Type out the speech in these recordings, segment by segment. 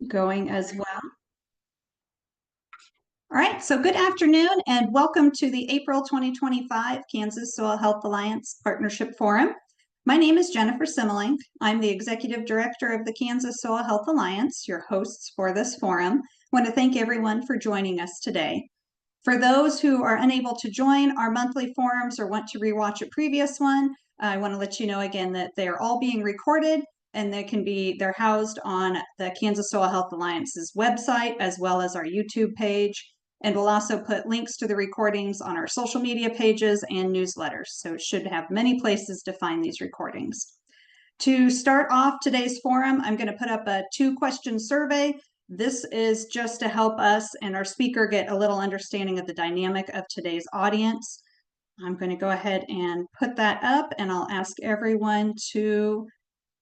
going as well. All right, so good afternoon and welcome to the April 2025 Kansas Soil Health Alliance Partnership Forum. My name is Jennifer Simmelink. I'm the Executive Director of the Kansas Soil Health Alliance, your hosts for this forum. I want to thank everyone for joining us today. For those who are unable to join our monthly forums or want to rewatch a previous one, I want to let you know again that they are all being recorded and they're housed on the Kansas Soil Health Alliance's website as well as our YouTube page. And we'll also put links to the recordings on our social media pages and newsletters. So it should have many places to find these recordings. To start off today's forum, I'm going to put up a 2-question survey. This is just to help us and our speaker get a little understanding of the dynamic of today's audience. I'm going to go ahead and put that up and I'll ask everyone to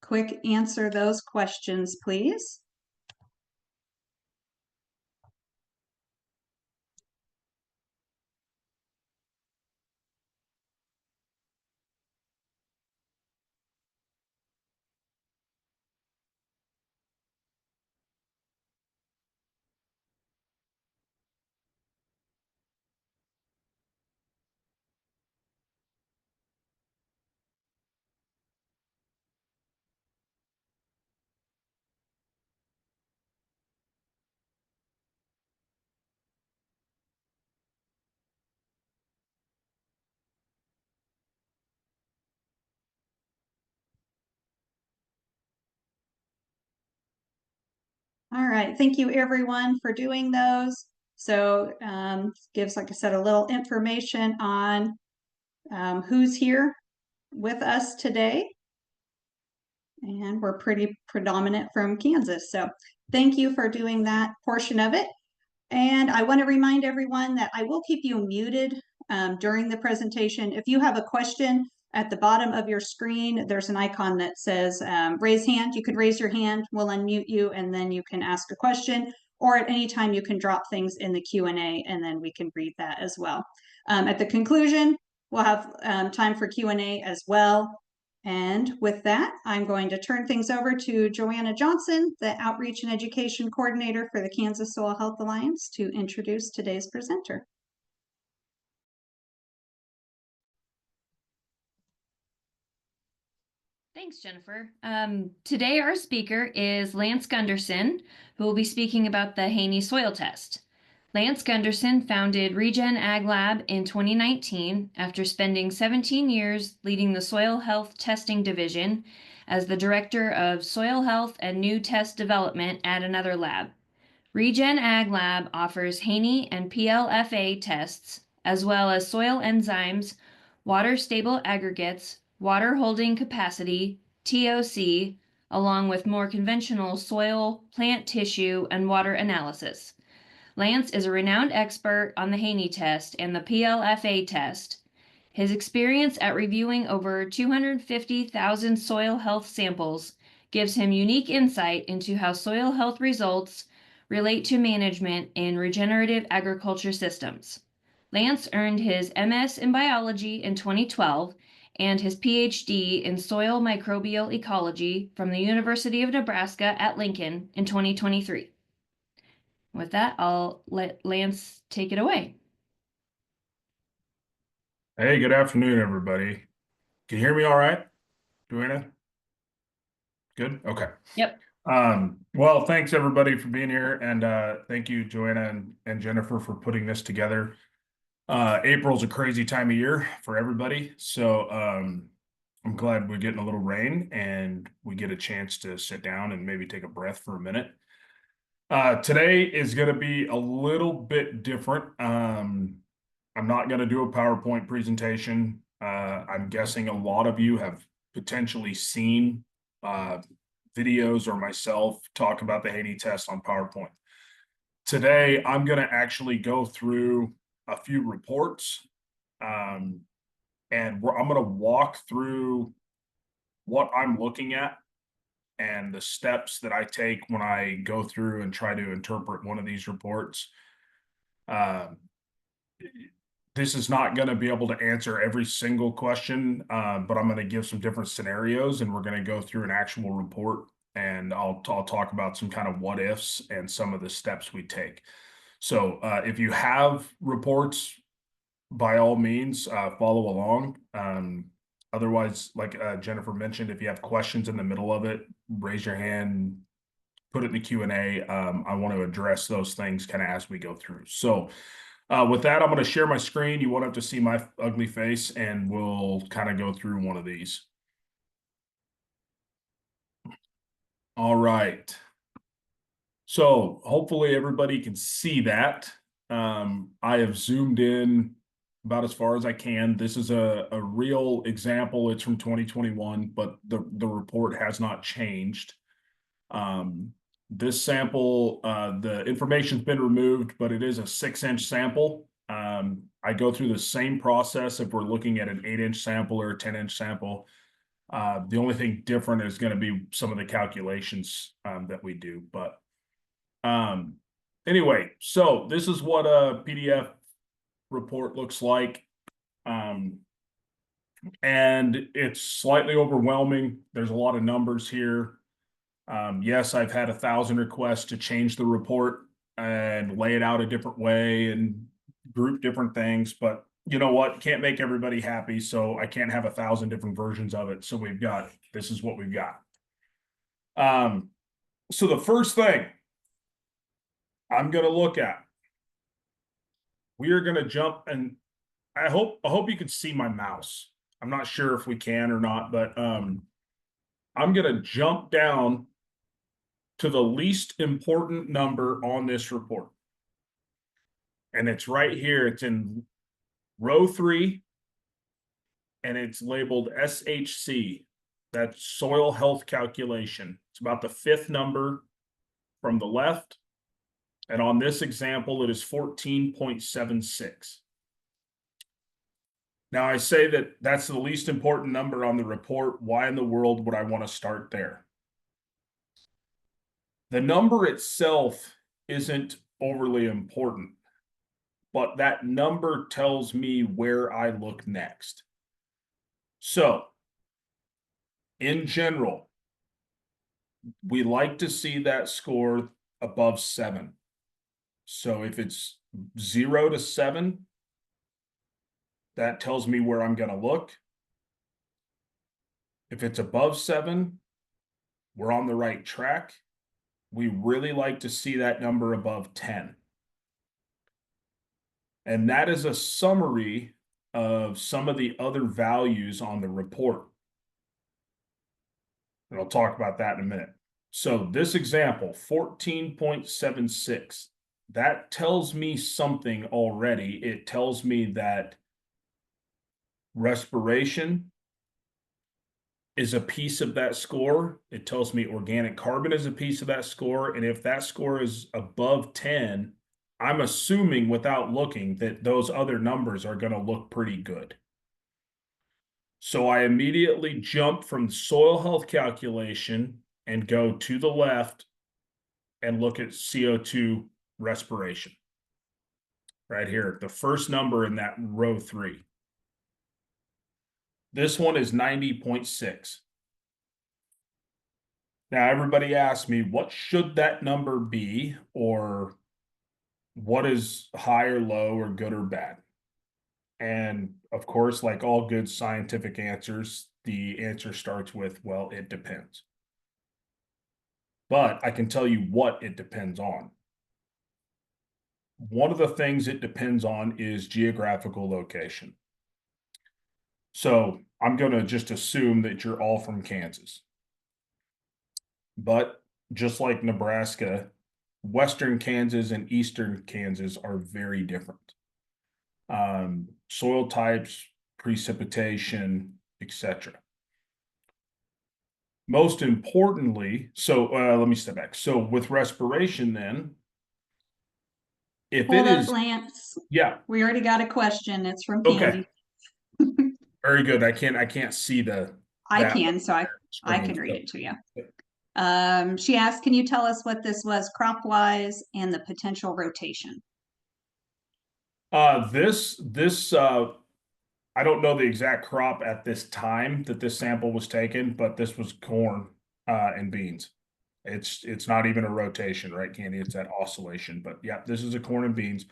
quick answer those questions, please. All right, thank you everyone for doing those. So gives, like I said, a little information on who's here with us today. And we're pretty predominant from Kansas. So thank you for doing that portion of it. And I want to remind everyone that I will keep you muted during the presentation. If you have a question, at the bottom of your screen, there's an icon that says raise hand. You could raise your hand, we'll unmute you, and then you can ask a question. Or at any time, you can drop things in the Q&A, and then we can read that as well. At the conclusion, we'll have time for Q&A as well. And with that, I'm going to turn things over to Joanna Johnson, the Outreach and Education Coordinator for the Kansas Soil Health Alliance, to introduce today's presenter. Thanks, Jennifer. Today our speaker is Lance Gunderson, who will be speaking about the Haney soil test. Lance Gunderson founded Regen Ag Lab in 2019 after spending 17 years leading the Soil Health Testing Division as the Director of Soil Health and New Test Development at another lab. Regen Ag Lab offers Haney and PLFA tests, as well as soil enzymes, water stable aggregates, water holding capacity, TOC, along with more conventional soil, plant tissue, and water analysis. Lance is a renowned expert on the Haney test and the PLFA test. His experience at reviewing over 250,000 soil health samples gives him unique insight into how soil health results relate to management in regenerative agriculture systems. Lance earned his MS in biology in 2012 and his PhD in soil microbial ecology from the University of Nebraska at Lincoln in 2023. With that, I'll let Lance take it away. Hey, good afternoon, everybody. Can you hear me all right, Joanna? Good? Okay. Yep. Well, thanks everybody for being here, and thank you, Joanna and Jennifer, for putting this together. April's a crazy time of year for everybody, so I'm glad we're getting a little rain and we get a chance to sit down and maybe take a breath for a minute. Today is going to be a little bit different. I'm not going to do a PowerPoint presentation. I'm guessing a lot of you have potentially seen videos or myself talk about the Haney test on PowerPoint. Today, I'm going to actually go through a few reports, and I'm going to walk through what I'm looking at and the steps that I take when I go through and try to interpret one of these reports. This is not going to be able to answer every single question, but I'm going to give some different scenarios, and we're going to go through an actual report and I'll talk about some kind of what ifs and some of the steps we take. So if you have reports, by all means, follow along. Otherwise, like Jennifer mentioned, if you have questions in the middle of it, raise your hand, put it in the Q&A. I want to address those things kind of as we go through. So with that, I'm going to share my screen. You won't have to see my ugly face, and we'll kind of go through one of these. All right. So hopefully everybody can see that. I have zoomed in about as far as I can. This is a real example. It's from 2021, but the report has not changed. This sample, the information's been removed, but it is a 6-inch sample. I go through the same process if we're looking at an 8-inch sample or a 10-inch sample. The only thing different is going to be some of the calculations that we do. But anyway, so this is what a PDF report looks like. And it's slightly overwhelming. There's a lot of numbers here. Yes, I've had 1,000 requests to change the report and lay it out a different way and group different things, but you know what? Can't make everybody happy, so I can't have 1,000 different versions of it. So this is what we've got. So the first thing I'm going to look at, we are going to jump, and I hope you can see my mouse. I'm not sure if we can or not, but I'm going to jump down to the least important number on this report. And it's right here. It's in row 3, and it's labeled SHC. That's soil health calculation. It's about the 5th number from the left. And on this example, it is 14.76. Now I say that that's the least important number on the report. Why in the world would I want to start there? The number itself isn't overly important, but that number tells me where I look next. So, in general, we like to see that score above 7. So if it's 0 to 7, that tells me where I'm going to look. If it's above 7, we're on the right track. We really like to see that number above 10. And that is a summary of some of the other values on the report. And I'll talk about that in a minute. So this example, 14.76, that tells me something already. It tells me that respiration is a piece of that score. It tells me organic carbon is a piece of that score. And if that score is above 10, I'm assuming without looking that those other numbers are going to look pretty good. So I immediately jump from soil health calculation and go to the left and look at CO2 respiration. Right here, the first number in that row 3. This one is 90.6. Now, everybody asks me, what should that number be, or what is high or low or good or bad? And of course, like all good scientific answers, the answer starts with, well, it depends. But I can tell you what it depends on. One of the things it depends on is geographical location. So I'm going to just assume that you're all from Kansas. But just like Nebraska, Western Kansas and Eastern Kansas are very different. Soil types, precipitation, etc. Most importantly, so let me step back. So with respiration then, if Hold it up, is, Lance. yeah, We already got a question. It's from okay, Candy. very good. I can't see I can, so I screen, can read so. it to you. She asked, can you tell us what this was crop-wise and the potential rotation? This I don't know the exact crop at this time that this sample was taken, but this was corn and beans. It's not even a rotation, right, Candy? It's that oscillation. But yeah, this is a corn and beans.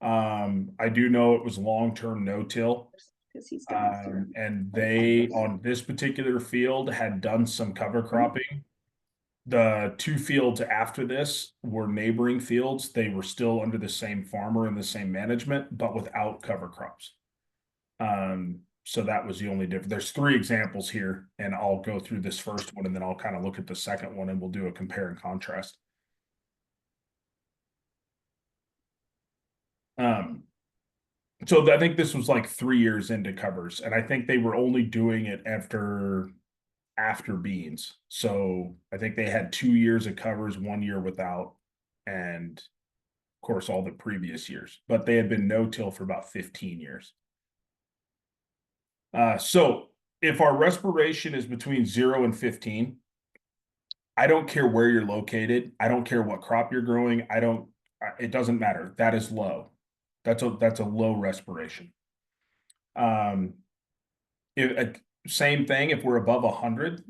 I do know it was long-term no-till. Because he's going through. And they, on this particular field, had done some cover cropping. The 2 fields after this were neighboring fields. They were still under the same farmer and the same management, but without cover crops. So that was the only difference. There's 3 examples here, and I'll go through this first one, and then I'll kind of look at the second one, and we'll do a compare and contrast. So I think this was like 3 years into covers, and I think they were only doing it after beans. So I think they had 2 years of covers, 1 year without, and of course all the previous years. But they had been no-till for about 15 years. So if our respiration is between 0 and 15, I don't care where you're located. I don't care what crop you're growing. It doesn't matter. That is low. That's a low respiration. Same thing if we're above 100.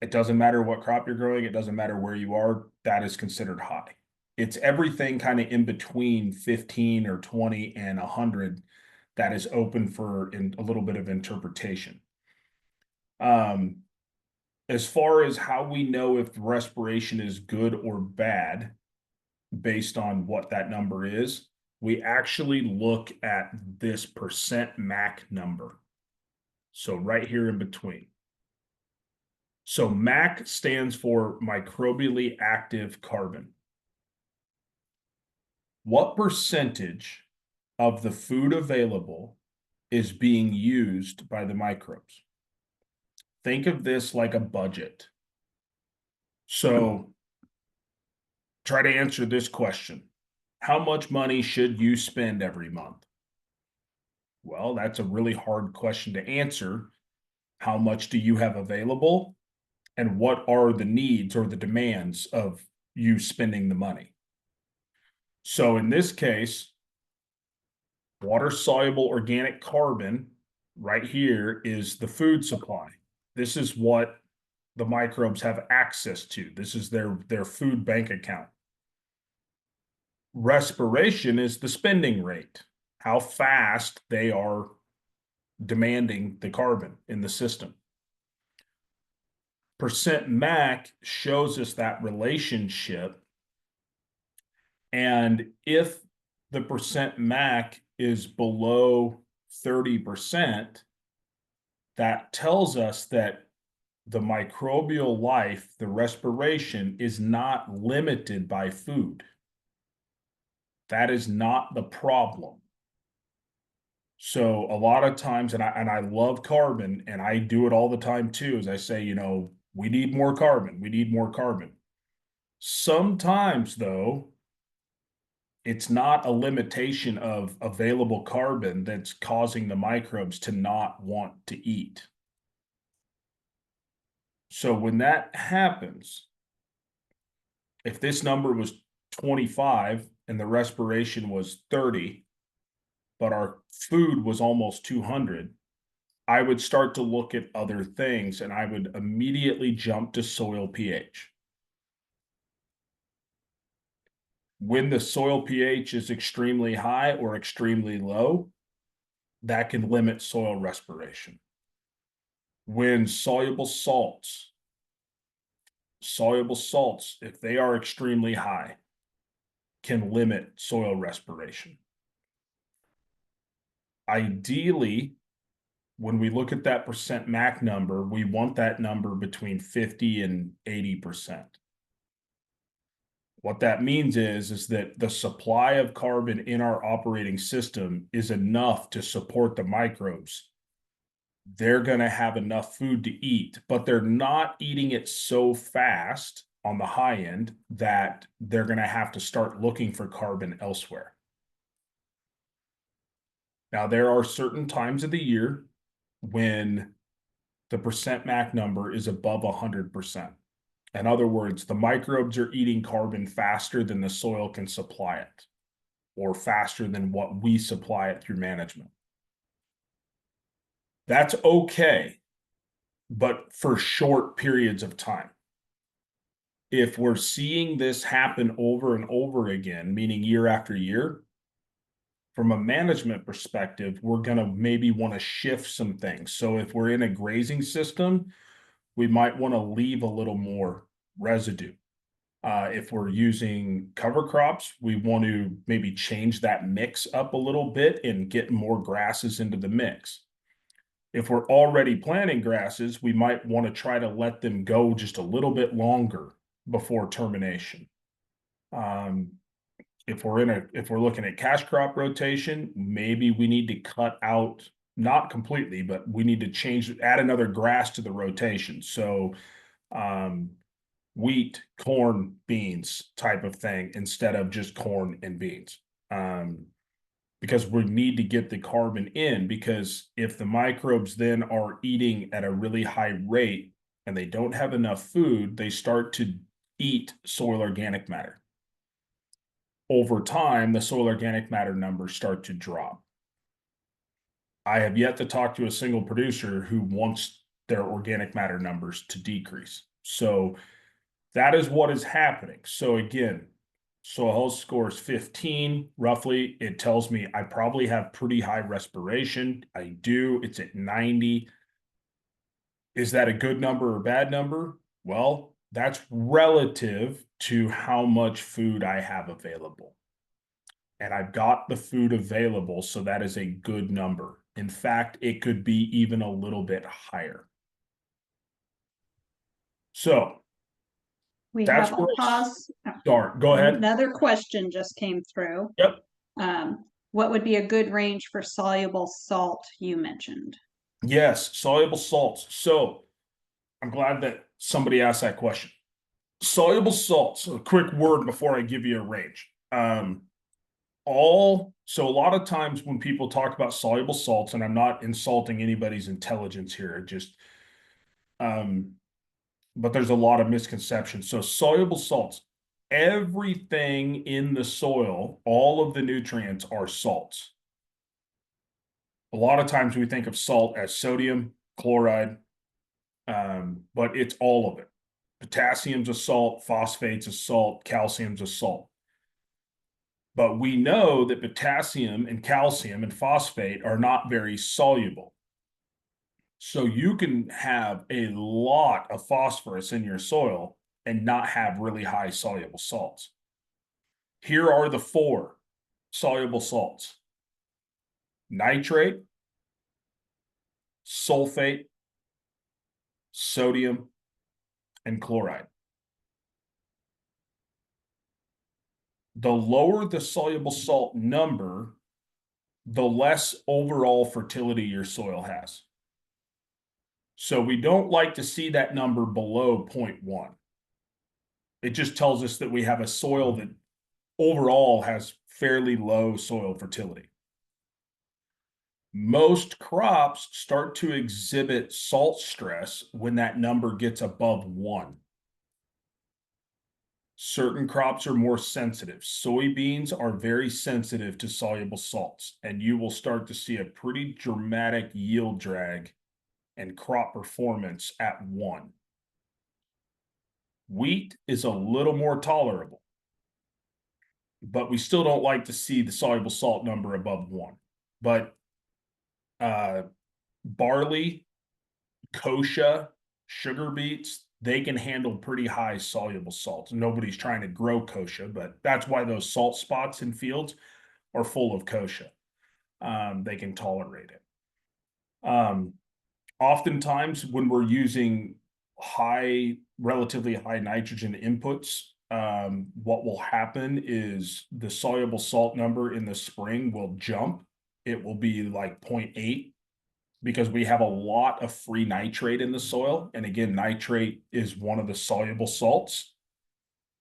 It doesn't matter what crop you're growing. It doesn't matter where you are. That is considered high. It's everything kind of in between 15 or 20 and 100 that is open for a little bit of interpretation. As far as how we know if the respiration is good or bad based on what that number is, we actually look at this % MAC number. So right here in between. So MAC stands for microbially active carbon. What percentage of the food available is being used by the microbes? Think of this like a budget. So try to answer this question. How much money should you spend every month? Well, that's a really hard question to answer. How much do you have available? And what are the needs or the demands of you spending the money? So in this case, water-soluble organic carbon right here is the food supply. This is what the microbes have access to. This is their food bank account. Respiration is the spending rate, how fast they are demanding the carbon in the system. % MAC shows us that relationship. And if the % MAC is below 30%, that tells us that the microbial life, the respiration, is not limited by food. That is not the problem. So a lot of times, and I love carbon, and I do it all the time too, as I say, we need more carbon. We need more carbon. Sometimes, though, it's not a limitation of available carbon that's causing the microbes to not want to eat. So when that happens, if this number was 25 and the respiration was 30, but our food was almost 200, I would start to look at other things, and I would immediately jump to soil pH. When the soil pH is extremely high or extremely low, that can limit soil respiration. When soluble salts, if they are extremely high, can limit soil respiration. Ideally, when we look at that % MAC number, we want that number between 50 and 80%. What that means is that the supply of carbon in our operating system is enough to support the microbes. They're going to have enough food to eat, but they're not eating it so fast on the high end that they're going to have to start looking for carbon elsewhere. Now, there are certain times of the year when the % MAC number is above 100%. In other words, the microbes are eating carbon faster than the soil can supply it, or faster than what we supply it through management. That's okay, but for short periods of time. if we're seeing this happen over and over again, meaning year after year, from a management perspective, we're going to maybe want to shift some things. So if we're in a grazing system, we might want to leave a little more residue. If we're using cover crops, we want to maybe change that mix up a little bit and get more grasses into the mix. If we're already planting grasses, we might want to try to let them go just a little bit longer before termination. If we're looking at cash crop rotation, maybe we need to cut out, not completely, but we need to add another grass to the rotation. So wheat, corn, beans type of thing instead of just corn and beans. Because we need to get the carbon in, because if the microbes then are eating at a really high rate and they don't have enough food, they start to eat soil organic matter. Over time, the soil organic matter numbers start to drop. I have yet to talk to a single producer who wants their organic matter numbers to decrease. So that is what is happening. So again, soil health score is 15, roughly. It tells me I probably have pretty high respiration. I do. It's at 90. Is that a good number or bad number? Well, that's relative to how much food I have available. And I've got the food available, so that is a good number. In fact, it could be even a little bit higher. So We that's have a where pause. start. Go ahead. Another question just came through. Yep. What would be a good range for soluble salt you mentioned? Yes, soluble salts. So I'm glad that somebody asked that question. Soluble salts, a quick word before I give you a range. So a lot of times when people talk about soluble salts, and I'm not insulting anybody's intelligence here, but there's a lot of misconceptions. So soluble salts, everything in the soil, all of the nutrients are salts. A lot of times we think of salt as sodium, chloride, but it's all of it. Potassium's a salt, phosphate's a salt, calcium's a salt. But we know that potassium and calcium and phosphate are not very soluble. So you can have a lot of phosphorus in your soil and not have really high soluble salts. Here are the 4 soluble salts: nitrate, sulfate, sodium, and chloride. The lower the soluble salt number, the less overall fertility your soil has. So we don't like to see that number below 0.1. It just tells us that we have a soil that overall has fairly low soil fertility. Most crops start to exhibit salt stress when that number gets above 1. Certain crops are more sensitive. Soybeans are very sensitive to soluble salts, and you will start to see a pretty dramatic yield drag and crop performance at 1. Wheat is a little more tolerable, but we still don't like to see the soluble salt number above 1. But barley, kochia, sugar beets, they can handle pretty high soluble salts. Nobody's trying to grow kochia, but that's why those salt spots in fields are full of kochia. They can tolerate it. Oftentimes when we're using relatively high nitrogen inputs, what will happen is the soluble salt number in the spring will jump. It will be like 0.8 because we have a lot of free nitrate in the soil. And again, nitrate is one of the soluble salts.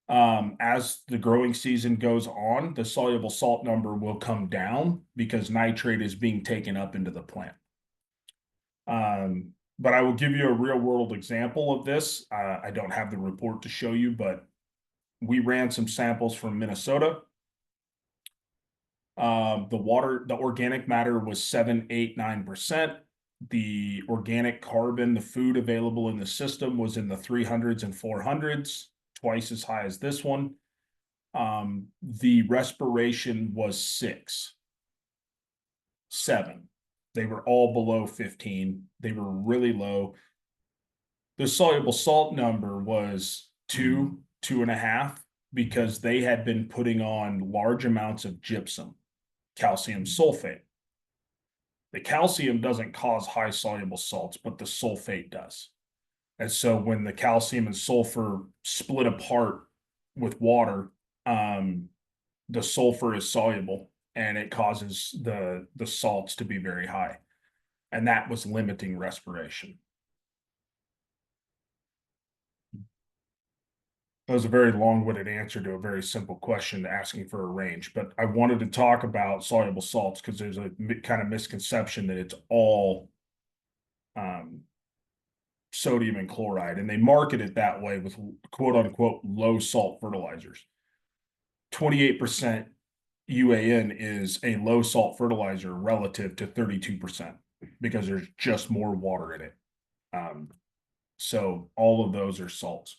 As the growing season goes on, the soluble salt number will come down because nitrate is being taken up into the plant. But I will give you a real world example of this. I don't have the report to show you, but we ran some samples from Minnesota. The organic matter was 7, 8, 9%. The organic carbon, the food available in the system was in the 300s and 400s, twice as high as this one. The respiration was 6, 7. They were all below 15. They were really low. The soluble salt number was 2, 2.5, because they had been putting on large amounts of gypsum, calcium sulfate. The calcium doesn't cause high soluble salts, but the sulfate does. And so when the calcium and sulfur split apart with water, the sulfur is soluble and it causes the salts to be very high. And that was limiting respiration. That was a very long-winded answer to a very simple question asking for a range, but I wanted to talk about soluble salts because there's a kind of misconception that it's all sodium and chloride, and they market it that way with quote unquote low salt fertilizers. 28% UAN is a low salt fertilizer relative to 32% because there's just more water in it. So all of those are salts.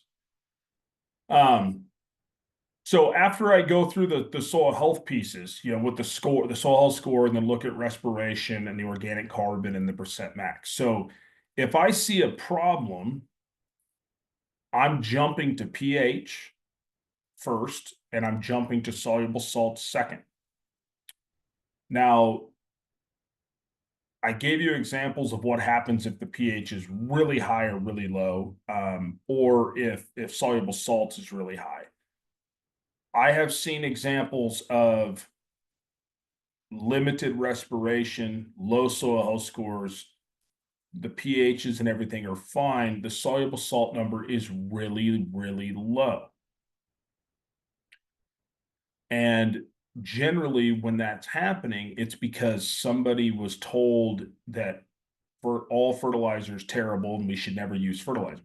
So after I go through the soil health pieces, with the soil health score, and then look at respiration and the organic carbon and the percent max. So if I see a problem, I'm jumping to pH first, and I'm jumping to soluble salts second. Now, I gave you examples of what happens if the pH is really high or really low, or if soluble salts is really high. I have seen examples of limited respiration, low soil health scores, the pHs and everything are fine. The soluble salt number is really, really low. And generally when that's happening, it's because somebody was told that for all fertilizer is terrible and we should never use fertilizer.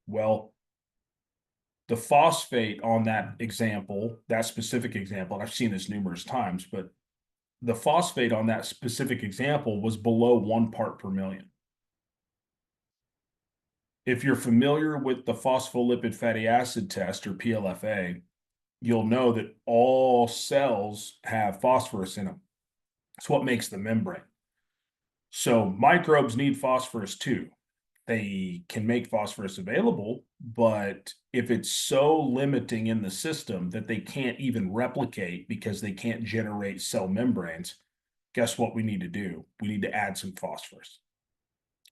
Well, the phosphate on that example, that specific example, and I've seen this numerous times, but the phosphate on that specific example was below 1 part per million. If you're familiar with the phospholipid fatty acid test, or PLFA, you'll know that all cells have phosphorus in them. It's what makes the membrane. So microbes need phosphorus too. They can make phosphorus available, but if it's so limiting in the system that they can't even replicate because they can't generate cell membranes, guess what we need to do? We need to add some phosphorus.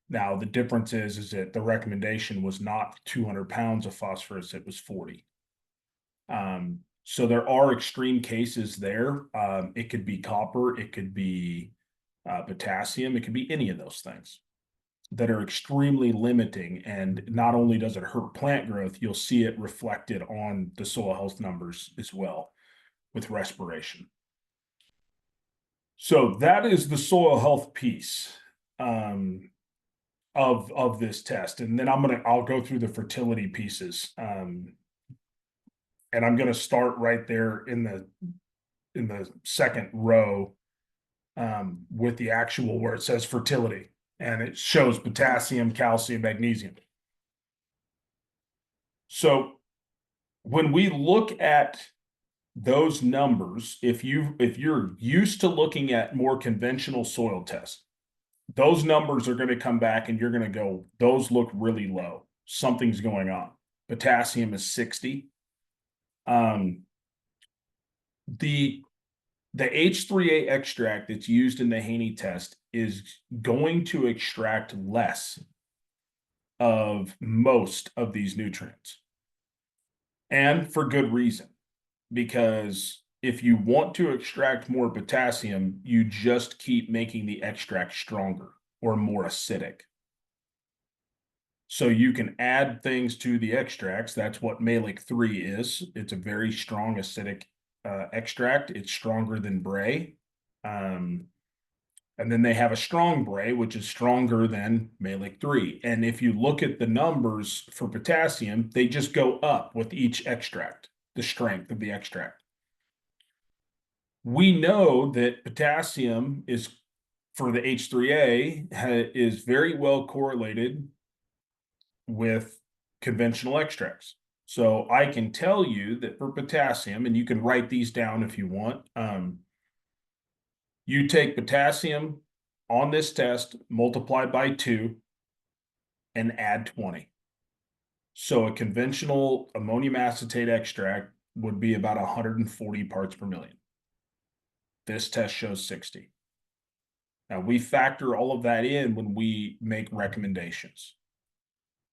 Now, the difference is that the recommendation was not 200 pounds of phosphorus, it was 40. So there are extreme cases there. It could be copper, it could be potassium, it could be any of those things that are extremely limiting. And not only does it hurt plant growth, you'll see it reflected on the soil health numbers as well with respiration. So that is the soil health piece of this test. And then I'll go through the fertility pieces. And I'm going to start right there in the second row with the actual where it says fertility, and it shows potassium, calcium, magnesium. So when we look at those numbers, if you're used to looking at more conventional soil tests, those numbers are going to come back and you're going to go, those look really low. Something's going on. Potassium is 60. The H3A extract that's used in the Haney test is going to extract less of most of these nutrients. And for good reason, because if you want to extract more potassium, you just keep making the extract stronger or more acidic. So you can add things to the extracts. That's what malic 3 is. It's a very strong acidic extract. It's stronger than Bray. And then they have a strong Bray, which is stronger than malic 3. And if you look at the numbers for potassium, they just go up with each extract, the strength of the extract. We know that potassium is, for the H3A, is very well correlated with conventional extracts. So I can tell you that for potassium, and you can write these down if you want. You take potassium on this test, multiply by 2, and add 20. So a conventional ammonium acetate extract would be about 140 parts per million. This test shows 60. Now we factor all of that in when we make recommendations.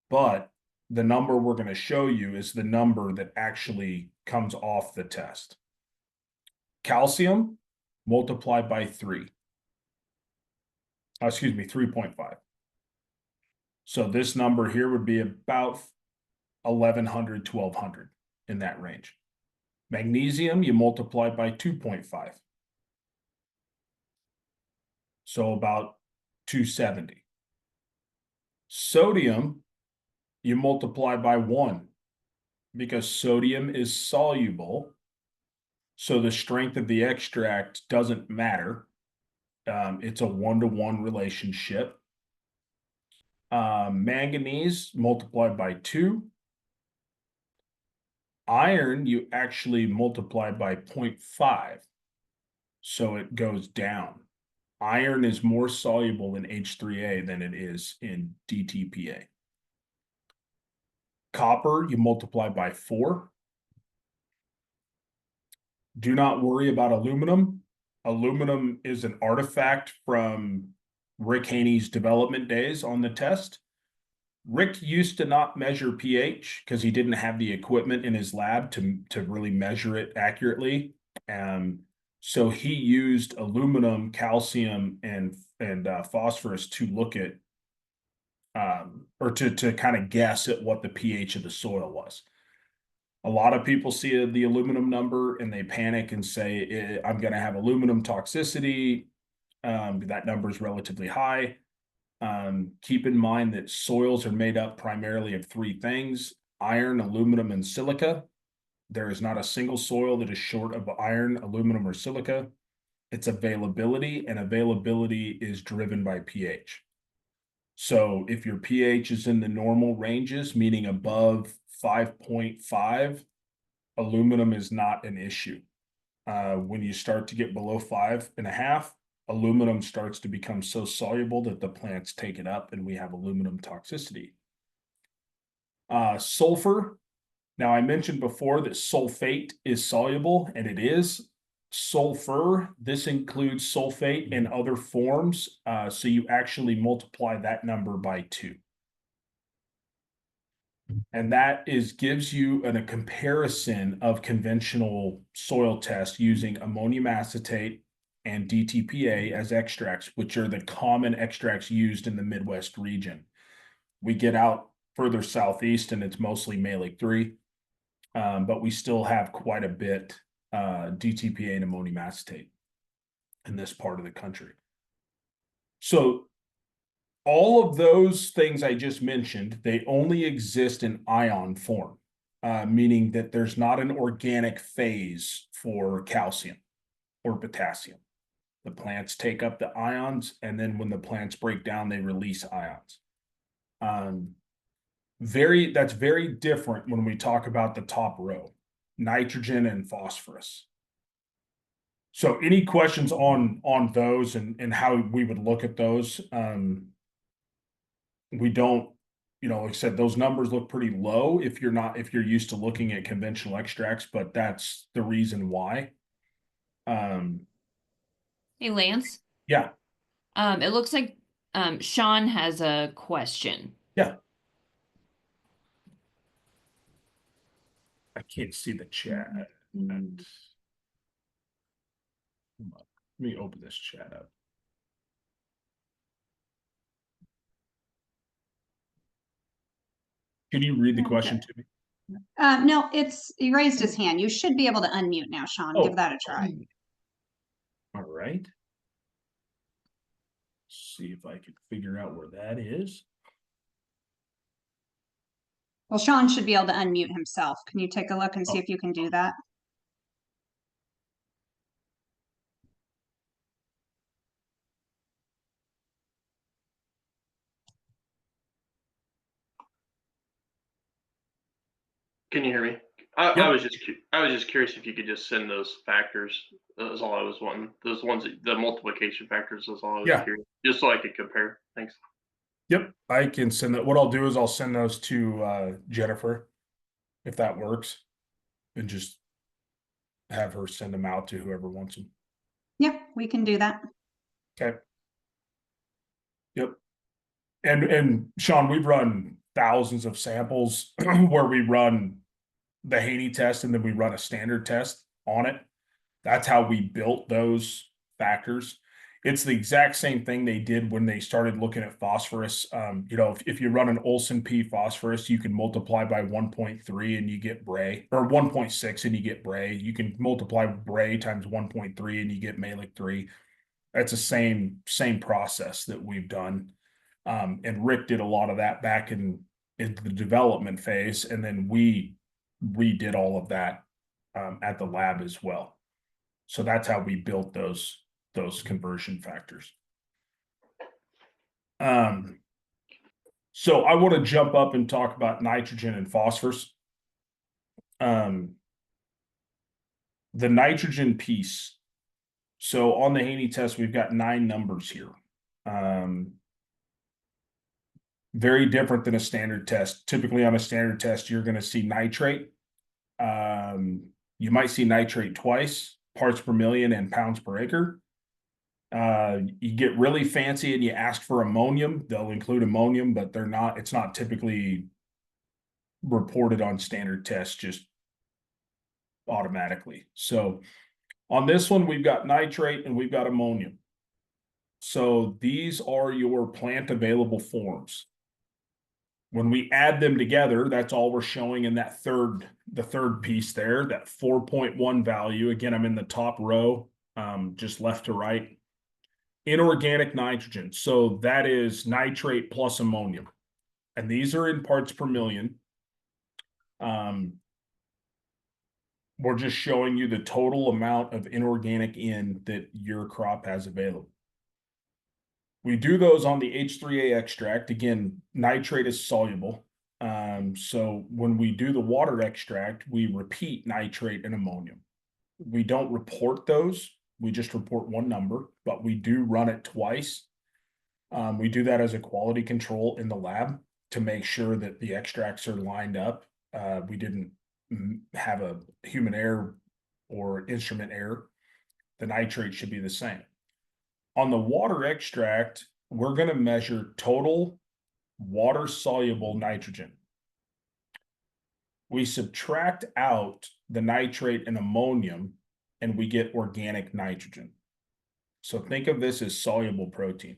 But the number we're going to show you is the number that actually comes off the test. Calcium multiplied by 3. Excuse me, 3.5. So this number here would be about 1,100, 1,200 in that range. Magnesium, you multiply by 2.5. So about 270. Sodium, you multiply by 1 because sodium is soluble. So the strength of the extract doesn't matter. It's a 1-to-1 relationship. Manganese multiplied by 2. Iron, you actually multiply by 0.5. So it goes down. Iron is more soluble in H3A than it is in DTPA. Copper, you multiply by 4. Do not worry about aluminum. Aluminum is an artifact from Rick Haney's development days on the test. Rick used to not measure pH because he didn't have the equipment in his lab to really measure it accurately. So he used aluminum, calcium, and phosphorus to look at or to kind of guess at what the pH of the soil was. A lot of people see the aluminum number and they panic and say, I'm going to have aluminum toxicity. That number is relatively high. Keep in mind that soils are made up primarily of 3 things: iron, aluminum, and silica. There is not a single soil that is short of iron, aluminum, or silica. It's availability, and availability is driven by pH. So if your pH is in the normal ranges, meaning above 5.5, aluminum is not an issue. When you start to get below 5.5, aluminum starts to become so soluble that the plants take it up and we have aluminum toxicity. Sulfur. Now I mentioned before that sulfate is soluble, and it is. Sulfur, this includes sulfate in other forms. So you actually multiply that number by 2. And that gives you a comparison of conventional soil tests using ammonium acetate and DTPA as extracts, which are the common extracts used in the Midwest region. We get out further southeast and it's mostly Malic 3, but we still have quite a bit DTPA and ammonium acetate in this part of the country. So all of those things I just mentioned, they only exist in ion form, meaning that there's not an organic phase for calcium or potassium. The plants take up the ions, and then when the plants break down, they release ions. That's very different when we talk about the top row, nitrogen and phosphorus. So any questions on those and how we would look at those? We don't, like I said, those numbers look pretty low if you're used to looking at conventional extracts, but that's the reason why. Hey, Lance. Yeah. It looks like Sean has a question. Yeah. I can't see the chat. Let me open this chat up. Can you read the question to me? No, he raised his hand. You should be able to unmute now, Sean. Give that a try. All right. See if I can figure out where that is. Well, Sean should be able to unmute himself. Can you take a look and see if you can do that? Can you hear me? I Yep. was just curious if you could just send those factors. That was all I was wanting. Those ones, the multiplication factors, was all I was Yeah. curious, just so I could compare. Thanks. Yep, I can send that. What I'll do is I'll send those to Jennifer, if that works, and just have her send them out to whoever wants them. Yeah, we can do that. Okay. Yep. And Sean, we've run thousands of samples where we run the Haney test and then we run a standard test on it. That's how we built those factors. It's the exact same thing they did when they started looking at phosphorus. If you run an Olsen P phosphorus, you can multiply by 1.3 and you get Bray, or 1.6 and you get Bray. You can multiply Bray times 1.3 and you get Malick 3. That's the same process that we've done. And Rick did a lot of that back in the development phase, and then we redid all of that at the lab as well. So that's how we built those conversion factors. So I want to jump up and talk about nitrogen and phosphorus. The nitrogen piece. So on the Haney test, we've got 9 numbers here. Very different than a standard test. Typically on a standard test, you're going to see nitrate. You might see nitrate twice, parts per million and pounds per acre. You get really fancy and you ask for ammonium, they'll include ammonium, but it's not typically reported on standard tests just automatically. So on this one, we've got nitrate and we've got ammonium. So these are your plant available forms. When we add them together, that's all we're showing in the third piece there, that 4.1 value. Again, I'm in the top row, just left to right. Inorganic nitrogen. So that is nitrate plus ammonium. And these are in parts per million. We're just showing you the total amount of inorganic N that your crop has available. We do those on the H3A extract. Again, nitrate is soluble. So when we do the water extract, we repeat nitrate and ammonium. We don't report those. We just report one number, but we do run it twice. We do that as a quality control in the lab to make sure that the extracts are lined up. We didn't have a human error or instrument error. The nitrate should be the same. On the water extract, we're going to measure total water soluble nitrogen. We subtract out the nitrate and ammonium and we get organic nitrogen. So think of this as soluble protein.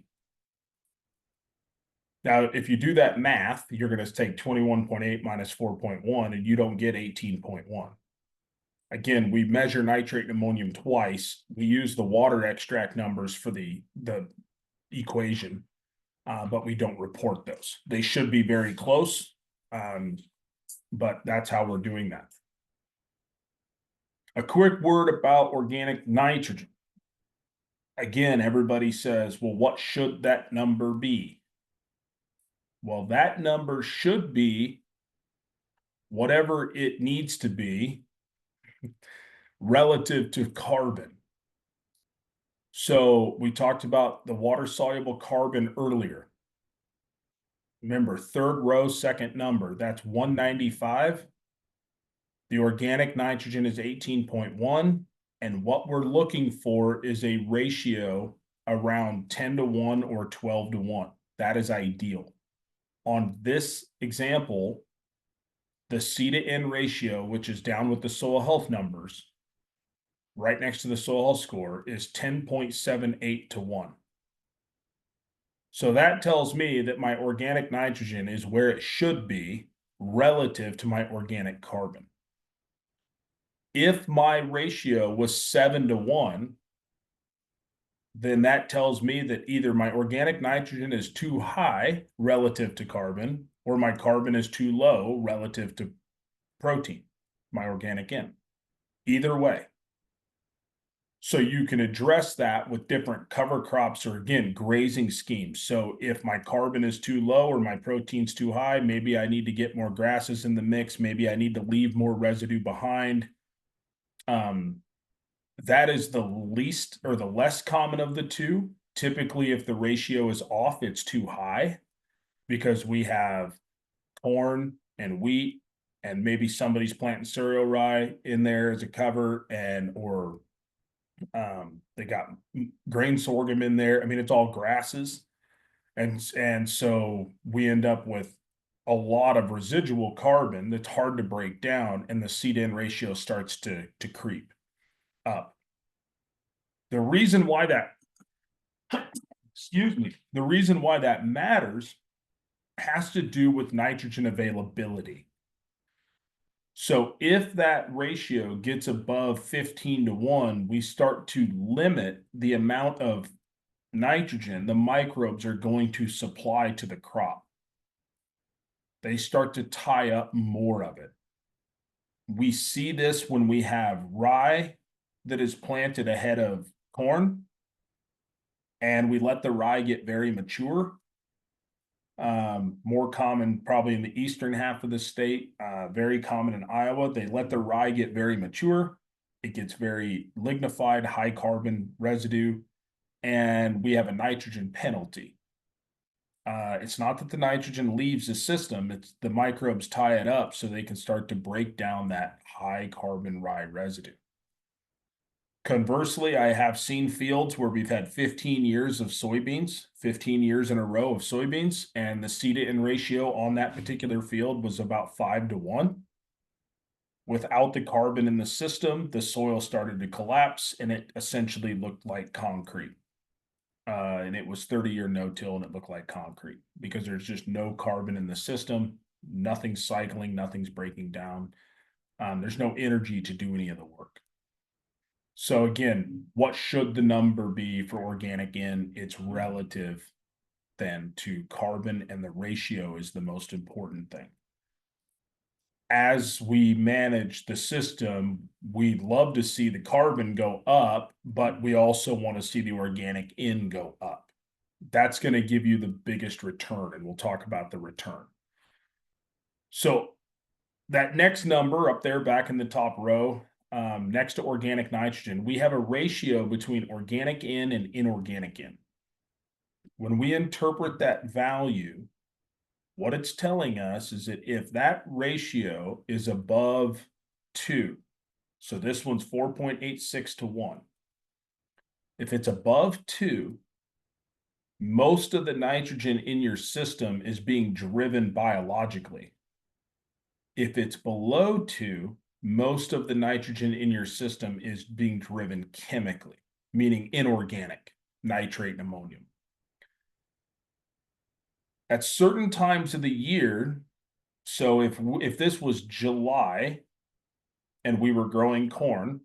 Now, if you do that math, you're going to take 21.8 minus 4.1 and you don't get 18.1. Again, we measure nitrate and ammonium twice. We use the water extract numbers for the equation, but we don't report those. They should be very close, but that's how we're doing that. A quick word about organic nitrogen. Again, everybody says, well, what should that number be? Well, that number should be whatever it needs to be relative to carbon. So we talked about the water soluble carbon earlier. Remember, third row, second number, that's 195. The organic nitrogen is 18.1. And what we're looking for is a ratio around 10 to 1 or 12 to 1. That is ideal. On this example, the C to N ratio, which is down with the soil health numbers, right next to the soil health score, is 10.78 to 1. So that tells me that my organic nitrogen is where it should be relative to my organic carbon. If my ratio was 7 to 1, then that tells me that either my organic nitrogen is too high relative to carbon, or my carbon is too low relative to protein, my organic N. Either way. So you can address that with different cover crops or, again, grazing schemes. So if my carbon is too low or my protein's too high, maybe I need to get more grasses in the mix. Maybe I need to leave more residue behind. That is the least or the less common of the two. Typically, if the ratio is off, it's too high because we have corn and wheat, and maybe somebody's planting cereal rye in there as a cover, or they got grain sorghum in there. I mean, it's all grasses. And so we end up with a lot of residual carbon that's hard to break down, and the seed-in ratio starts to creep up. The reason why that, excuse me, the reason why that matters has to do with nitrogen availability. So if that ratio gets above 15-1, we start to limit the amount of nitrogen the microbes are going to supply to the crop. They start to tie up more of it. We see this when we have rye that is planted ahead of corn, and we let the rye get very mature. More common probably in the eastern half of the state, very common in Iowa. They let the rye get very mature. It gets very lignified, high carbon residue, and we have a nitrogen penalty. It's not that the nitrogen leaves the system, it's the microbes tie it up so they can start to break down that high carbon rye residue. Conversely, I have seen fields where we've had 15 years of soybeans, 15 years in a row of soybeans, and the seed-in ratio on that particular field was about 5-1. Without the carbon in the system, the soil started to collapse, and it essentially looked like concrete. And it was 30-year no-till, and it looked like concrete because there's just no carbon in the system, nothing's cycling, nothing's breaking down. There's no energy to do any of the work. So again, what should the number be for organic in? It's relative then to carbon, and the ratio is the most important thing. As we manage the system, we'd love to see the carbon go up, but we also want to see the organic in go up. That's going to give you the biggest return, and we'll talk about the return. So that next number up there back in the top row, next to organic nitrogen, we have a ratio between organic in and inorganic in. When we interpret that value, what it's telling us is that if that ratio is above 2, so this one's 4.86-1. If it's above 2, most of the nitrogen in your system is being driven biologically. If it's below 2, most of the nitrogen in your system is being driven chemically, meaning inorganic, nitrate and ammonium. At certain times of the year, so if this was July and we were growing corn,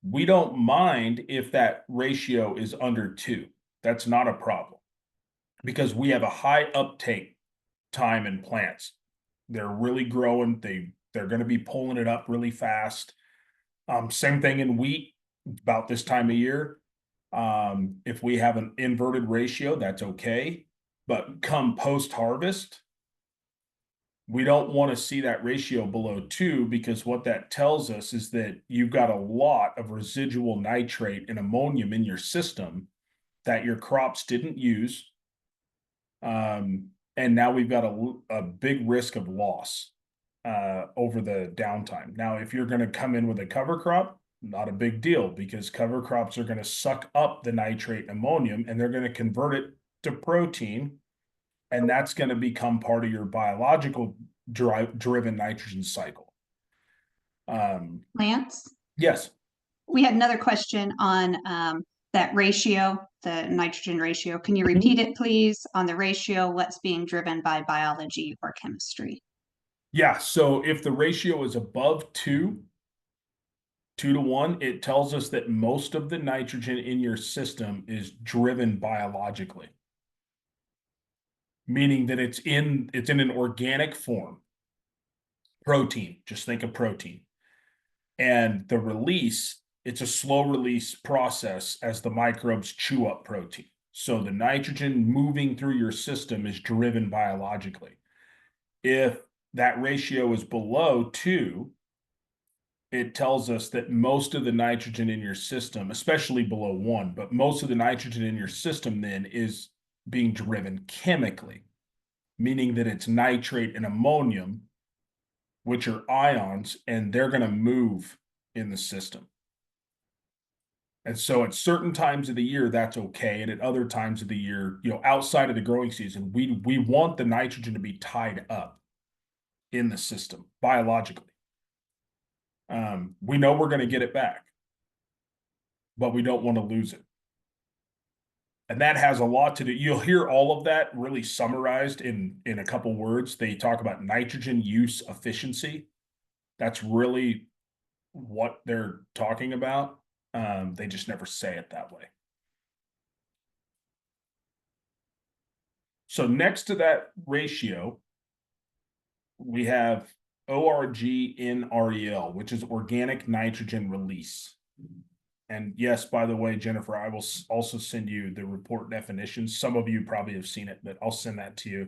we don't mind if that ratio is under 2. That's not a problem because we have a high uptake time in plants. They're really growing. They're going to be pulling it up really fast. Same thing in wheat about this time of year. If we have an inverted ratio, that's okay. But come post-harvest, we don't want to see that ratio below 2 because what that tells us is that you've got a lot of residual nitrate and ammonium in your system that your crops didn't use. And now we've got a big risk of loss over the downtime. Now, if you're going to come in with a cover crop, not a big deal because cover crops are going to suck up the nitrate ammonium and they're going to convert it to protein, and that's going to become part of your biological driven nitrogen cycle. Lance, Yes. we had another question on that ratio, the nitrogen ratio. Can you repeat it, please, on the ratio, what's being driven by biology or chemistry? Yeah, so if the ratio is above 2-1, it tells us that most of the nitrogen in your system is driven biologically, meaning that it's in an organic form. Protein, just think of protein. And the release it's a slow release process as the microbes chew up protein. So the nitrogen moving through your system is driven biologically. If that ratio is below 2, it tells us that most of the nitrogen in your system, especially below 1, but most of the nitrogen in your system then is being driven chemically, meaning that it's nitrate and ammonium, which are ions, and they're going to move in the system. And so at certain times of the year, that's okay. And at other times of the year, outside of the growing season, we want the nitrogen to be tied up in the system biologically. We know we're going to get it back, but we don't want to lose it. And that has a lot to do. You'll hear all of that really summarized in a couple words. They talk about nitrogen use efficiency. That's really what they're talking about. They just never say it that way. So next to that ratio, we have ORG-NREL, which is organic nitrogen release. And yes, by the way, Jennifer, I will also send you the report definitions. Some of you probably have seen it, but I'll send that to you.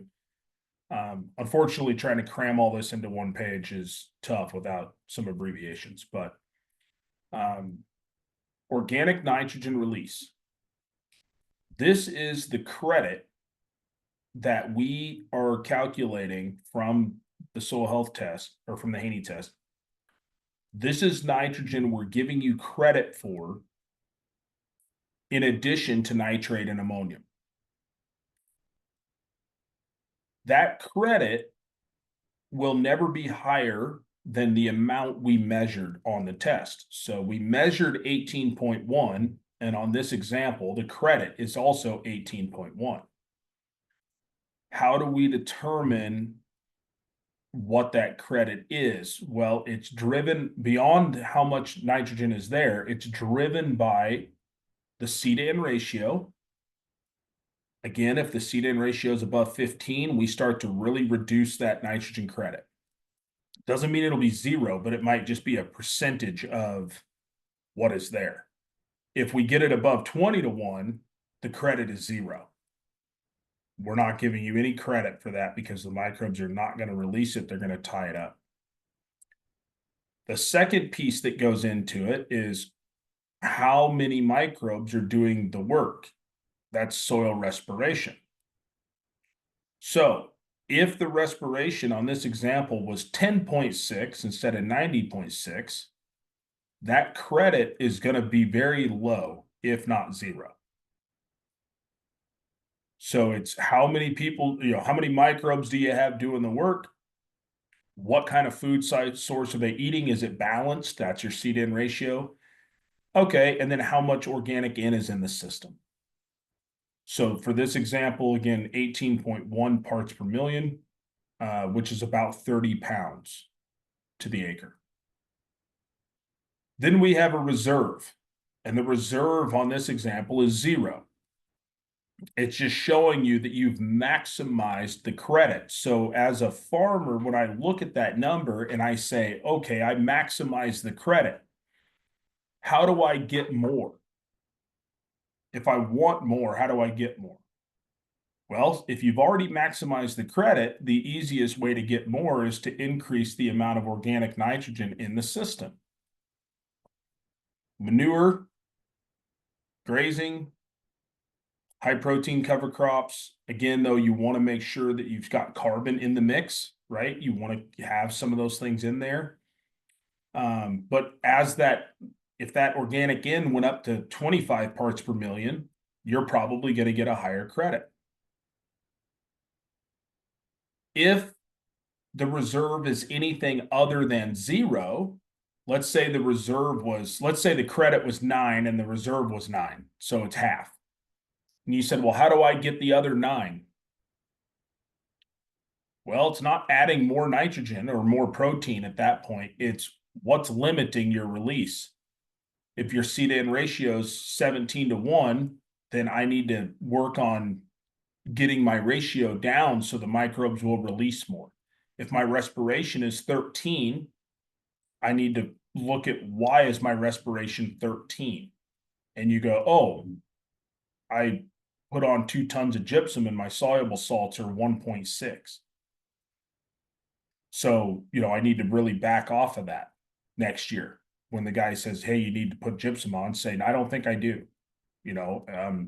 Unfortunately, trying to cram all this into one page is tough without some abbreviations, but organic nitrogen release. This is the credit that we are calculating from the soil health test or from the Haney test. This is nitrogen we're giving you credit for in addition to nitrate and ammonium. That credit will never be higher than the amount we measured on the test. So we measured 18.1, and on this example, the credit is also 18.1. How do we determine what that credit is? Well, it's driven beyond how much nitrogen is there. It's driven by the C/N ratio. Again, if the C/N ratio is above 15, we start to really reduce that nitrogen credit. Doesn't mean it'll be 0, but it might just be a percentage of what is there. If we get it above 20-1, the credit is 0. We're not giving you any credit for that because the microbes are not going to release it. They're going to tie it up. The second piece that goes into it is how many microbes are doing the work. That's soil respiration. So if the respiration on this example was 10.6 instead of 90.6, that credit is going to be very low, if not 0. So it's how many people, how many microbes do you have doing the work? What kind of food source are they eating? Is it balanced? That's your C/N ratio. Okay, and then how much organic N is in the system? So for this example, again, 18.1 parts per million, which is about 30 pounds to the acre. Then we have a reserve, and the reserve on this example is 0. It's just showing you that you've maximized the credit. So as a farmer, when I look at that number and I say, okay, I maximize the credit, how do I get more? If I want more, how do I get more? Well, if you've already maximized the credit, the easiest way to get more is to increase the amount of organic nitrogen in the system. Manure, grazing, high protein cover crops. Again, though, you want to make sure that you've got carbon in the mix, right? You want to have some of those things in there. But if that organic N went up to 25 parts per million, you're probably going to get a higher credit. If the reserve is anything other than 0, let's say the credit was 9 and the reserve was 9, so it's half. And you said, well, how do I get the other 9? Well, it's not adding more nitrogen or more protein at that point. It's what's limiting your release. If your C/N ratio is 17-1, then I need to work on getting my ratio down so the microbes will release more. If my respiration is 13, I need to look at why is my respiration 13? And you go, oh, I put on 2 tons of gypsum and my soluble salts are 1.6. So, I need to really back off of that next year. When the guy says, hey, you need to put gypsum on, saying, I don't think I do,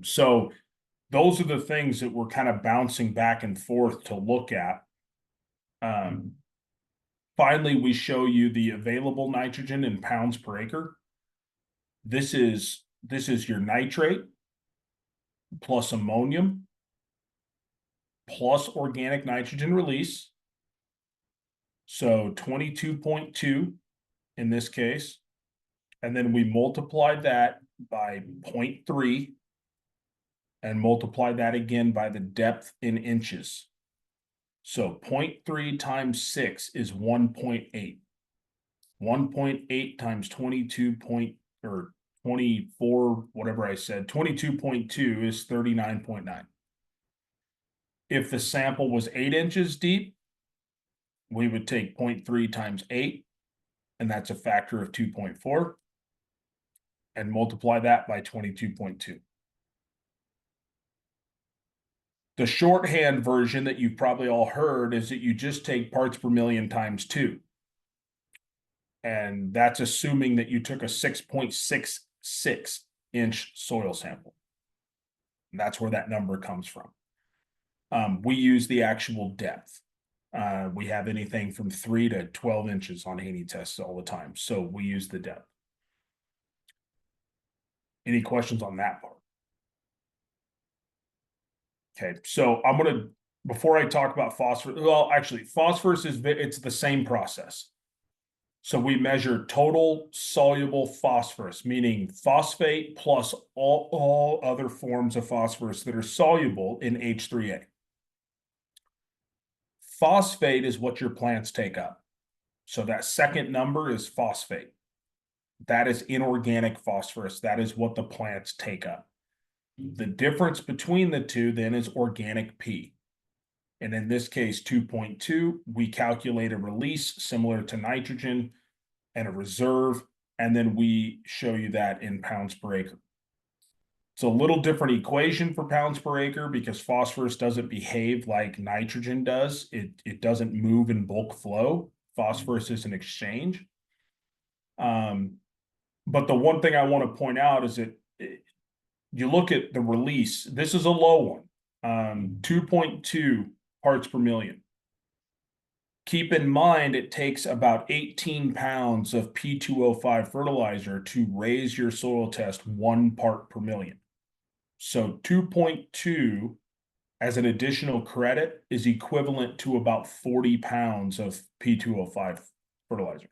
so those are the things that we're kind of bouncing back and forth to look at. Finally, we show you the available nitrogen in pounds per acre. This is your nitrate plus ammonium plus organic nitrogen release. So 22.2 in this case. And then we multiplied that by 0.3 and multiply that again by the depth in inches. So 0.3 times 6 is 1.8. 1.8 times 24, whatever I said, 22.2 is 39.9. If the sample was 8 inches deep, we would take 0.3 times 8, and that's a factor of 2.4, and multiply that by 22.2. The shorthand version that you've probably all heard is that you just take parts per million times 2. And that's assuming that you took a 6.66 inch soil sample. And that's where that number comes from. We use the actual depth. We have anything from 3 to 12 inches on Haney tests all the time. So we use the depth. Any questions on that part? Okay, so I'm going to, before I talk about phosphorus, well, actually, phosphorus it's the same process. So we measure total soluble phosphorus, meaning phosphate plus all other forms of phosphorus that are soluble in H3A. Phosphate is what your plants take up. So that second number is phosphate. That is inorganic phosphorus. That is what the plants take up. The difference between the two then is organic P. And in this case, 2.2, we calculate a release similar to nitrogen and a reserve, and then we show you that in pounds per acre. It's a little different equation for pounds per acre because phosphorus doesn't behave like nitrogen does. It doesn't move in bulk flow. Phosphorus is an exchange. But the one thing I want to point out is that you look at the release. This is a low one, 2.2 parts per million. Keep in mind, it takes about 18 pounds of P2O5 fertilizer to raise your soil test 1 part per million. So 2.2 as an additional credit is equivalent to about 40 pounds of P2O5 fertilizer,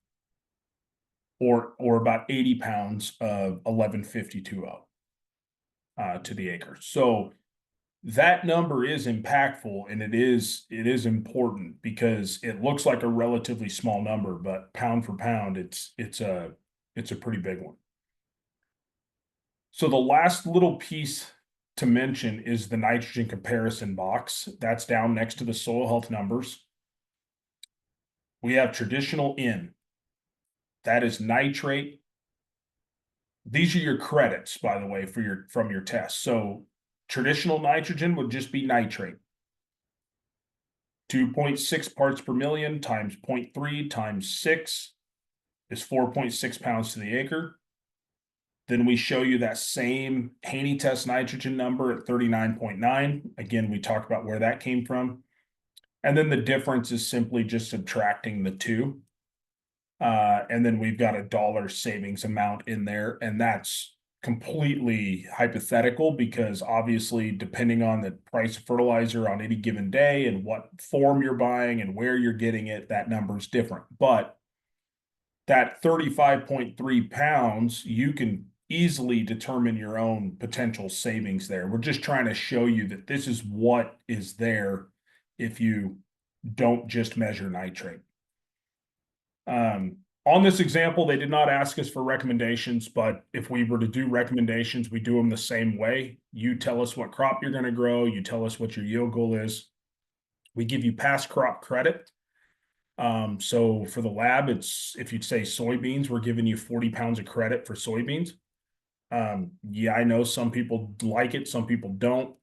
or about 80 pounds of 1152O to the acre. So that number is impactful, and it is important because it looks like a relatively small number, but pound for pound, it's a pretty big one. So the last little piece to mention is the nitrogen comparison box. That's down next to the soil health numbers. We have traditional N. That is nitrate. These are your credits, by the way, from your test. So traditional nitrogen would just be nitrate. 2.6 parts per million times 0.3 times 6 is 4.6 pounds to the acre. Then we show you that same Haney test nitrogen number at 39.9. Again, we talked about where that came from. And then the difference is simply just subtracting the 2. And then we've got a dollar savings amount in there. And that's completely hypothetical because obviously, depending on the price of fertilizer on any given day and what form you're buying and where you're getting it, that number is different. But that 35.3 pounds, you can easily determine your own potential savings there. We're just trying to show you that this is what is there if you don't just measure nitrate. On this example, they did not ask us for recommendations, but if we were to do recommendations, we do them the same way. You tell us what crop you're going to grow. You tell us what your yield goal is. We give you past crop credit. So for the lab, it's, if you'd say soybeans, we're giving you 40 pounds of credit for soybeans. Yeah, I know some people like it, some people don't.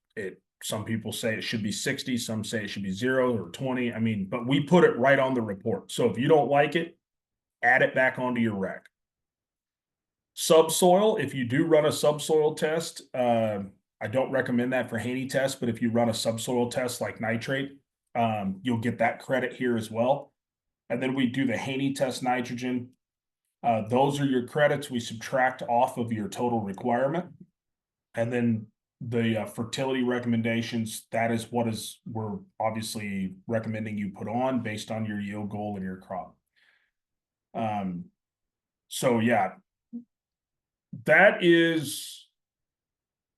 Some people say it should be 60, some say it should be 0 or 20. I mean, but we put it right on the report. So if you don't like it, add it back onto your rec. Subsoil, if you do run a subsoil test, I don't recommend that for Haney test, but if you run a subsoil test like nitrate, you'll get that credit here as well. And then we do the Haney test nitrogen. Those are your credits we subtract off of your total requirement. And then the fertility recommendations, that is what we're obviously recommending you put on based on your yield goal and your crop. So yeah, that is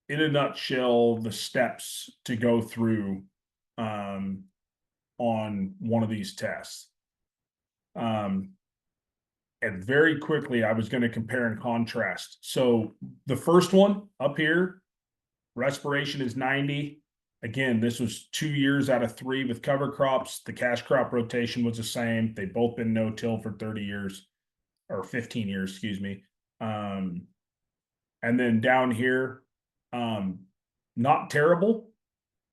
in a nutshell the steps to go through on one of these tests. And very quickly, I was going to compare and contrast. So the first one up here, respiration is 90. Again, this was 2 years out of 3 with cover crops. The cash crop rotation was the same. They've both been no-till for 30 years or 15 years, excuse me. And then down here, not terrible.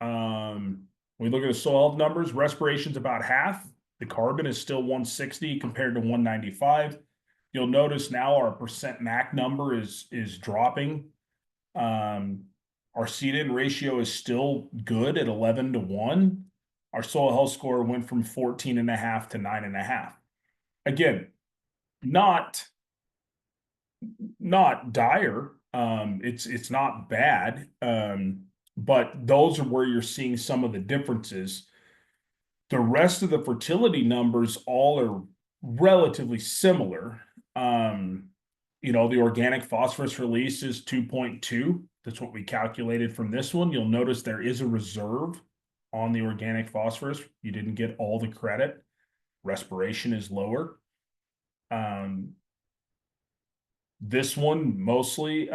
We look at the soil numbers, respiration's about half. The carbon is still 160 compared to 195. You'll notice now our percent MAC number is dropping. Our seed-in ratio is still good at 11-1. Our soil health score went from 14.5 to 9.5. Again, not dire. It's not bad. But those are where you're seeing some of the differences. The rest of the fertility numbers all are relatively similar. The organic phosphorus release is 2.2. That's what we calculated from this one. You'll notice there is a reserve on the organic phosphorus. You didn't get all the credit. Respiration is lower. This one mostly,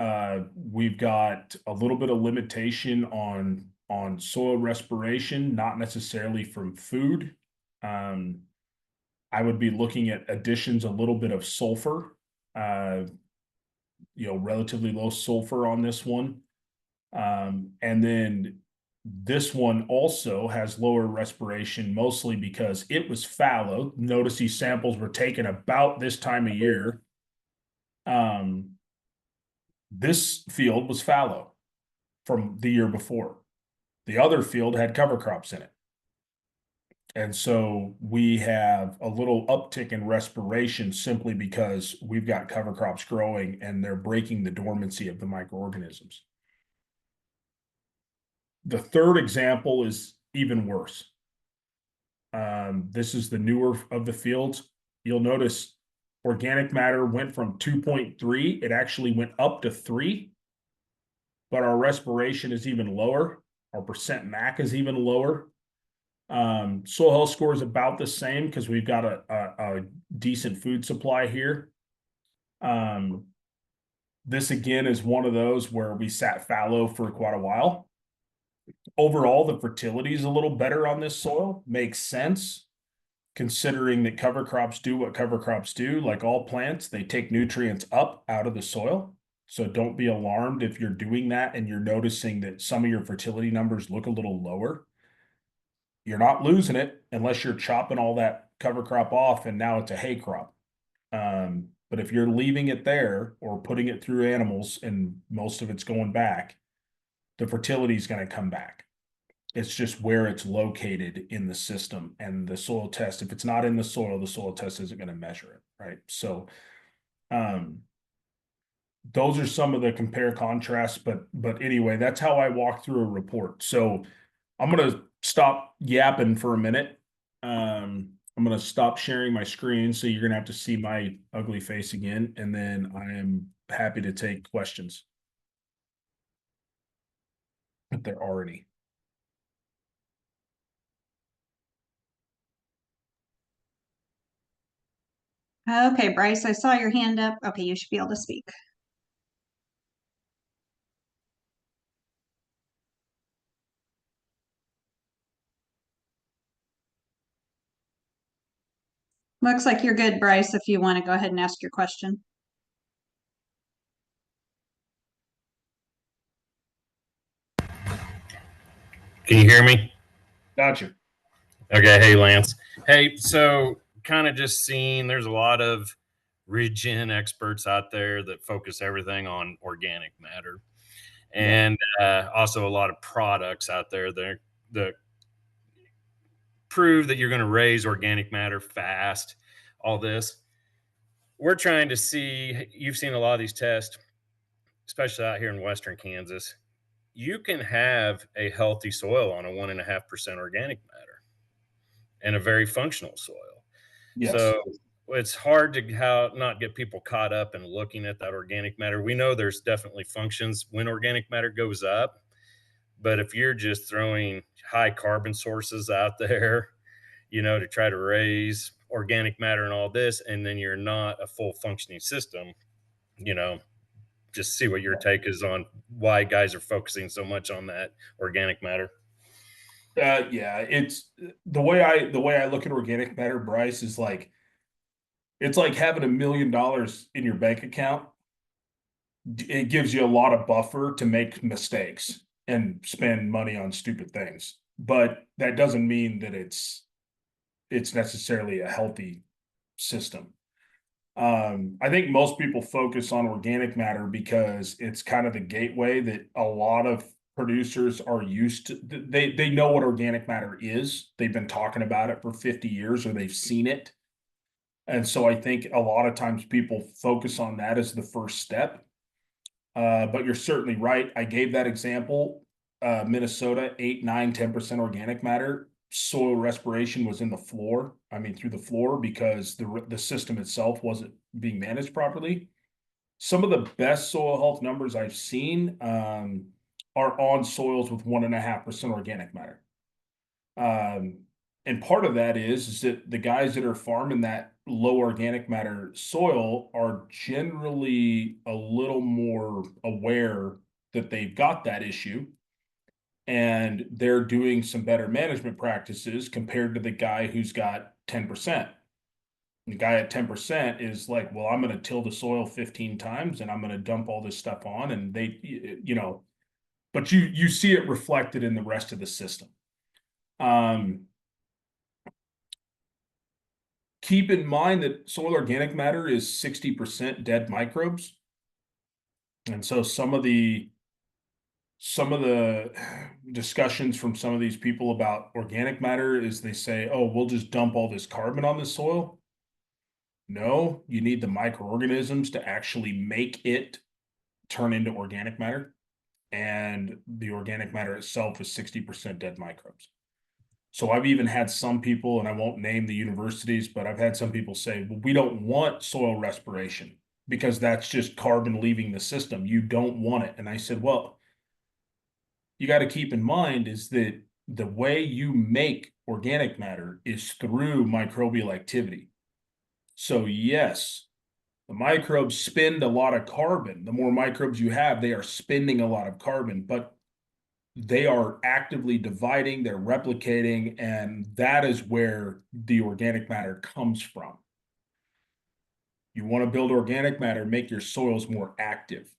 we've got a little bit of limitation on soil respiration, not necessarily from food. I would be looking at additions, a little bit of sulfur, relatively low sulfur on this one. And then this one also has lower respiration, mostly because it was fallow. Notice these samples were taken about this time of year. This field was fallow from the year before. The other field had cover crops in it. And so we have a little uptick in respiration simply because we've got cover crops growing and they're breaking the dormancy of the microorganisms. The third example is even worse. This is the newer of the fields. You'll notice organic matter went from 2.3. It actually went up to 3. But our respiration is even lower. Our percent MAC is even lower. Soil health score is about the same because we've got a decent food supply here. This again is one of those where we sat fallow for quite a while. Overall, the fertility is a little better on this soil. Makes sense, considering that cover crops do what cover crops do. Like all plants, they take nutrients up out of the soil. So don't be alarmed if you're doing that and you're noticing that some of your fertility numbers look a little lower. You're not losing it unless you're chopping all that cover crop off and now it's a hay crop. But if you're leaving it there or putting it through animals and most of it's going back, the fertility is going to come back. It's just where it's located in the system, and the soil test, if it's not in the soil test isn't going to measure it, right? So those are some of the compare contrasts, but anyway, that's how I walk through a report. So I'm going to stop yapping for a minute. I'm going to stop sharing my screen, so you're going to have to see my ugly face again, and then I am happy to take questions if there are any. Okay, Bryce, I saw your hand up. Okay, you should be able to speak. Looks like you're good, Bryce, if you want to go ahead and ask your question. Can you hear me? Gotcha. Okay. Hey, Lance. Hey, so kind of just seeing there's a lot of regen experts out there that focus everything on organic matter, and also a lot of products out there that prove that you're going to raise organic matter fast. All this. We're trying to see, you've seen a lot of these tests, especially out here in Western Kansas. You can have a healthy soil on a 1.5% organic matter and a very functional soil. Yes. So it's hard to not get people caught up in looking at that organic matter. We know there's definitely functions when organic matter goes up, but if you're just throwing high carbon sources out there, to try to raise organic matter and all this, and then you're not a full functioning system, just see what your take is on why guys are focusing so much on that organic matter. Yeah, it's the way I look at organic matter, Bryce, is like it's like having $1 million in your bank account. It gives you a lot of buffer to make mistakes and spend money on stupid things, but that doesn't mean that it's necessarily a healthy system. I think most people focus on organic matter because it's kind of the gateway that a lot of producers are used to. They know what organic matter is. They've been talking about it for 50 years or they've seen it. And so I think a lot of times people focus on that as the first step. But you're certainly right. I gave that example. Minnesota, 8, 9, 10% organic matter. Soil respiration was in the floor. I mean, through the floor, because the system itself wasn't being managed properly. Some of the best soil health numbers I've seen are on soils with 1.5% organic matter. And part of that is that the guys that are farming that low organic matter soil are generally a little more aware that they've got that issue, and they're doing some better management practices compared to the guy who's got 10%. The guy at 10% is like, well, I'm going to till the soil 15 times and I'm going to dump all this stuff on, and but you see it reflected in the rest of the system. Keep in mind that soil organic matter is 60% dead microbes. And so some of the discussions from some of these people about organic matter is they say, oh, we'll just dump all this carbon on the soil. No, you need the microorganisms to actually make it turn into organic matter. And the organic matter itself is 60% dead microbes. So I've even had some people, and I won't name the universities, but I've had some people say, well, we don't want soil respiration because that's just carbon leaving the system. You don't want it. And I said, well, you got to keep in mind is that the way you make organic matter is through microbial activity. So yes, the microbes spend a lot of carbon. The more microbes you have, they are spending a lot of carbon, but they are actively dividing, they're replicating, and that is where the organic matter comes from. You want to build organic matter, make your soils more active.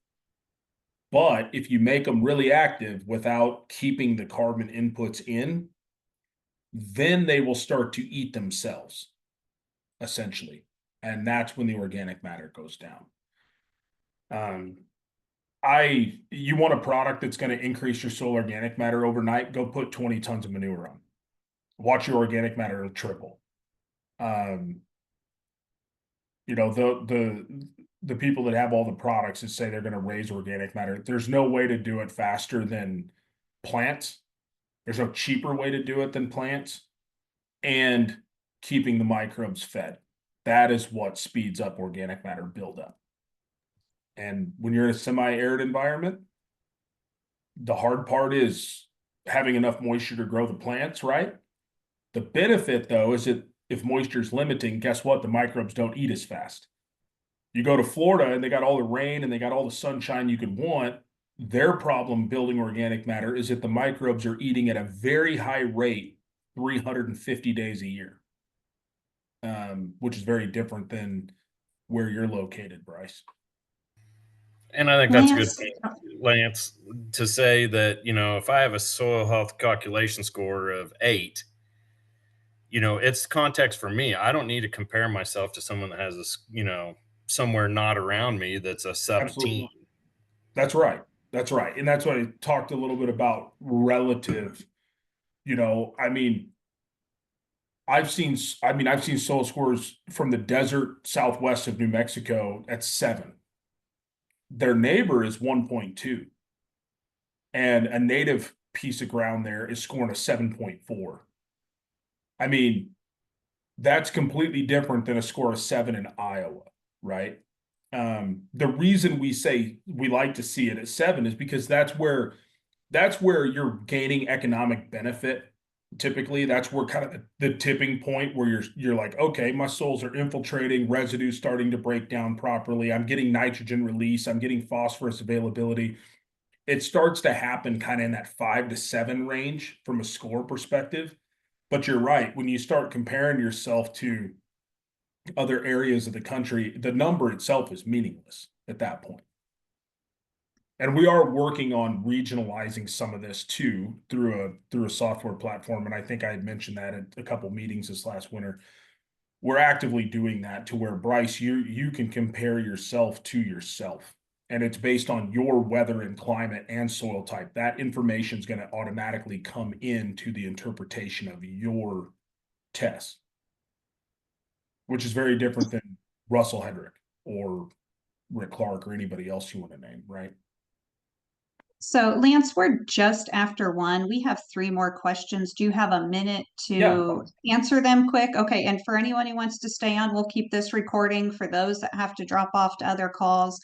But if you make them really active without keeping the carbon inputs in, then they will start to eat themselves, essentially. And that's when the organic matter goes down. You want a product that's going to increase your soil organic matter overnight, go put 20 tons of manure on. Watch your organic matter triple. The people that have all the products that say they're going to raise organic matter, there's no way to do it faster than plants. There's no cheaper way to do it than plants, and keeping the microbes fed. That is what speeds up organic matter buildup. And when you're in a semi-arid environment, the hard part is having enough moisture to grow the plants, right? The benefit, though, is that if moisture is limiting, guess what? The microbes don't eat as fast. You go to Florida and they got all the rain and they got all the sunshine you could want. Their problem building organic matter is that the microbes are eating at a very high rate, 350 days a year. which is very different than where you're located, Bryce. And I think that's a good Lance, point, Lance, to say that, if I have a soil health calculation score of 8, it's context for me. I don't need to compare myself to someone that has this, somewhere not around me that's a 17. Absolutely. That's right. That's right. And that's what I talked a little bit about relative. I mean, I've seen soil scores from the desert southwest of New Mexico at 7. Their neighbor is 1.2. And a native piece of ground there is scoring a 7.4. I mean, that's completely different than a score of 7 in Iowa, right? The reason we say we like to see it at 7 is because that's where you're gaining economic benefit. Typically, that's where kind of the tipping point where you're like, okay, my soils are infiltrating, residue starting to break down properly. I'm getting nitrogen release. I'm getting phosphorus availability. It starts to happen kind of in that 5 to 7 range from a score perspective. But you're right. When you start comparing yourself to other areas of the country, the number itself is meaningless at that point. And we are working on regionalizing some of this too through a software platform. And I think I had mentioned that at a couple meetings this last winter. We're actively doing that to where, Bryce, you can compare yourself to yourself. And it's based on your weather and climate and soil type. That information is going to automatically come into the interpretation of your test, which is very different than Russell Hedrick or Rick Clark or anybody else you want to name, right? so Lance, we're just after 1. We have 3 more questions. Do you have a minute to answer them quick? Okay, and for anyone who wants to stay on, we'll keep this recording. For those that have to drop off to other calls,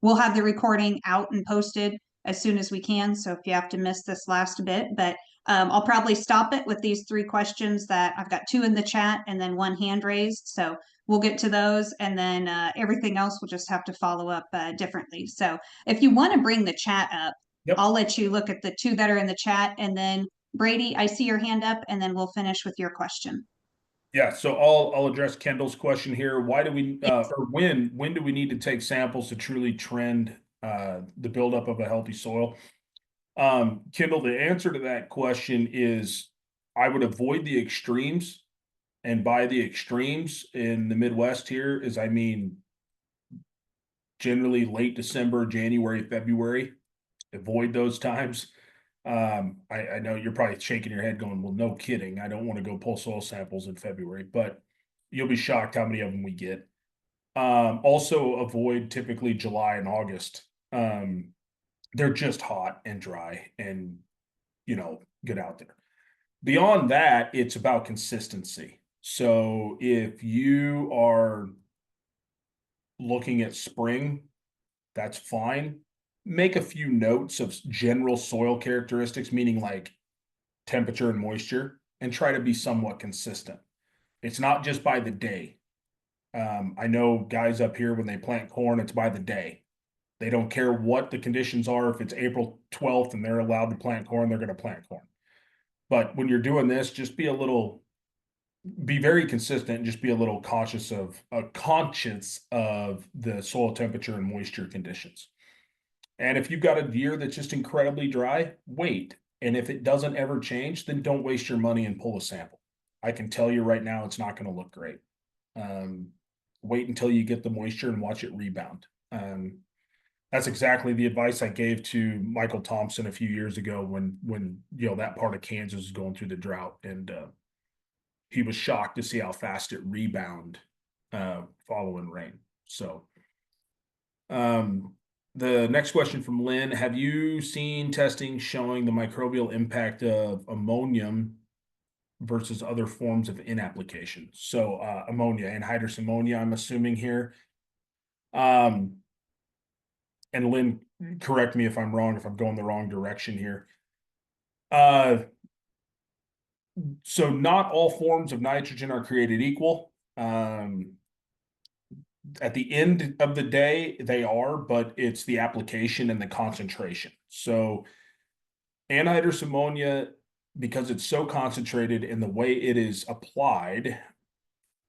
we'll have the recording out and posted as soon as we can. So if you have to miss this last bit, but I'll probably stop it with these 3 questions that I've got 2 in the chat and then 1 hand raised. So we'll get to those, and then everything else we'll just have to follow up differently. So if you want to bring the chat up, Yep. I'll let you look at the 2 that are in the chat, and then Brady, I see your hand up, and then we'll finish with your question. Yeah, so I'll address Kendall's question here. Why do we or when do we need to take samples to truly trend the buildup of a healthy soil? Kendall, the answer to that question is I would avoid the extremes. And by the extremes in the Midwest here is, I mean, generally late December, January, February. Avoid those times. I know you're probably shaking your head going, well, no kidding. I don't want to go pull soil samples in February, but you'll be shocked how many of them we get. Also avoid typically July and August. They're just hot and dry and, get out there. Beyond that, it's about consistency. So if you are looking at spring, that's fine. Make a few notes of general soil characteristics, meaning like temperature and moisture, and try to be somewhat consistent. It's not just by the day. I know guys up here, when they plant corn, it's by the day. They don't care what the conditions are. If it's April 12th and they're allowed to plant corn, they're going to plant corn. But when you're doing this, just be very consistent and just be a little conscious of the soil temperature and moisture conditions. And if you've got a year that's just incredibly dry, wait. And if it doesn't ever change, then don't waste your money and pull a sample. I can tell you right now, it's not going to look great. Wait until you get the moisture and watch it rebound. That's exactly the advice I gave to Michael Thompson a few years ago when that part of Kansas was going through the drought, and he was shocked to see how fast it rebound following rain. So the next question from Lynn: have you seen testing showing the microbial impact of ammonium versus other forms of in-application? So ammonia, anhydrous ammonia, I'm assuming here. And Lynn, correct me if I'm wrong, if I'm going the wrong direction here. So not all forms of nitrogen are created equal. At the end of the day, they are, but it's the application and the concentration. So anhydrous ammonia, because it's so concentrated in the way it is applied,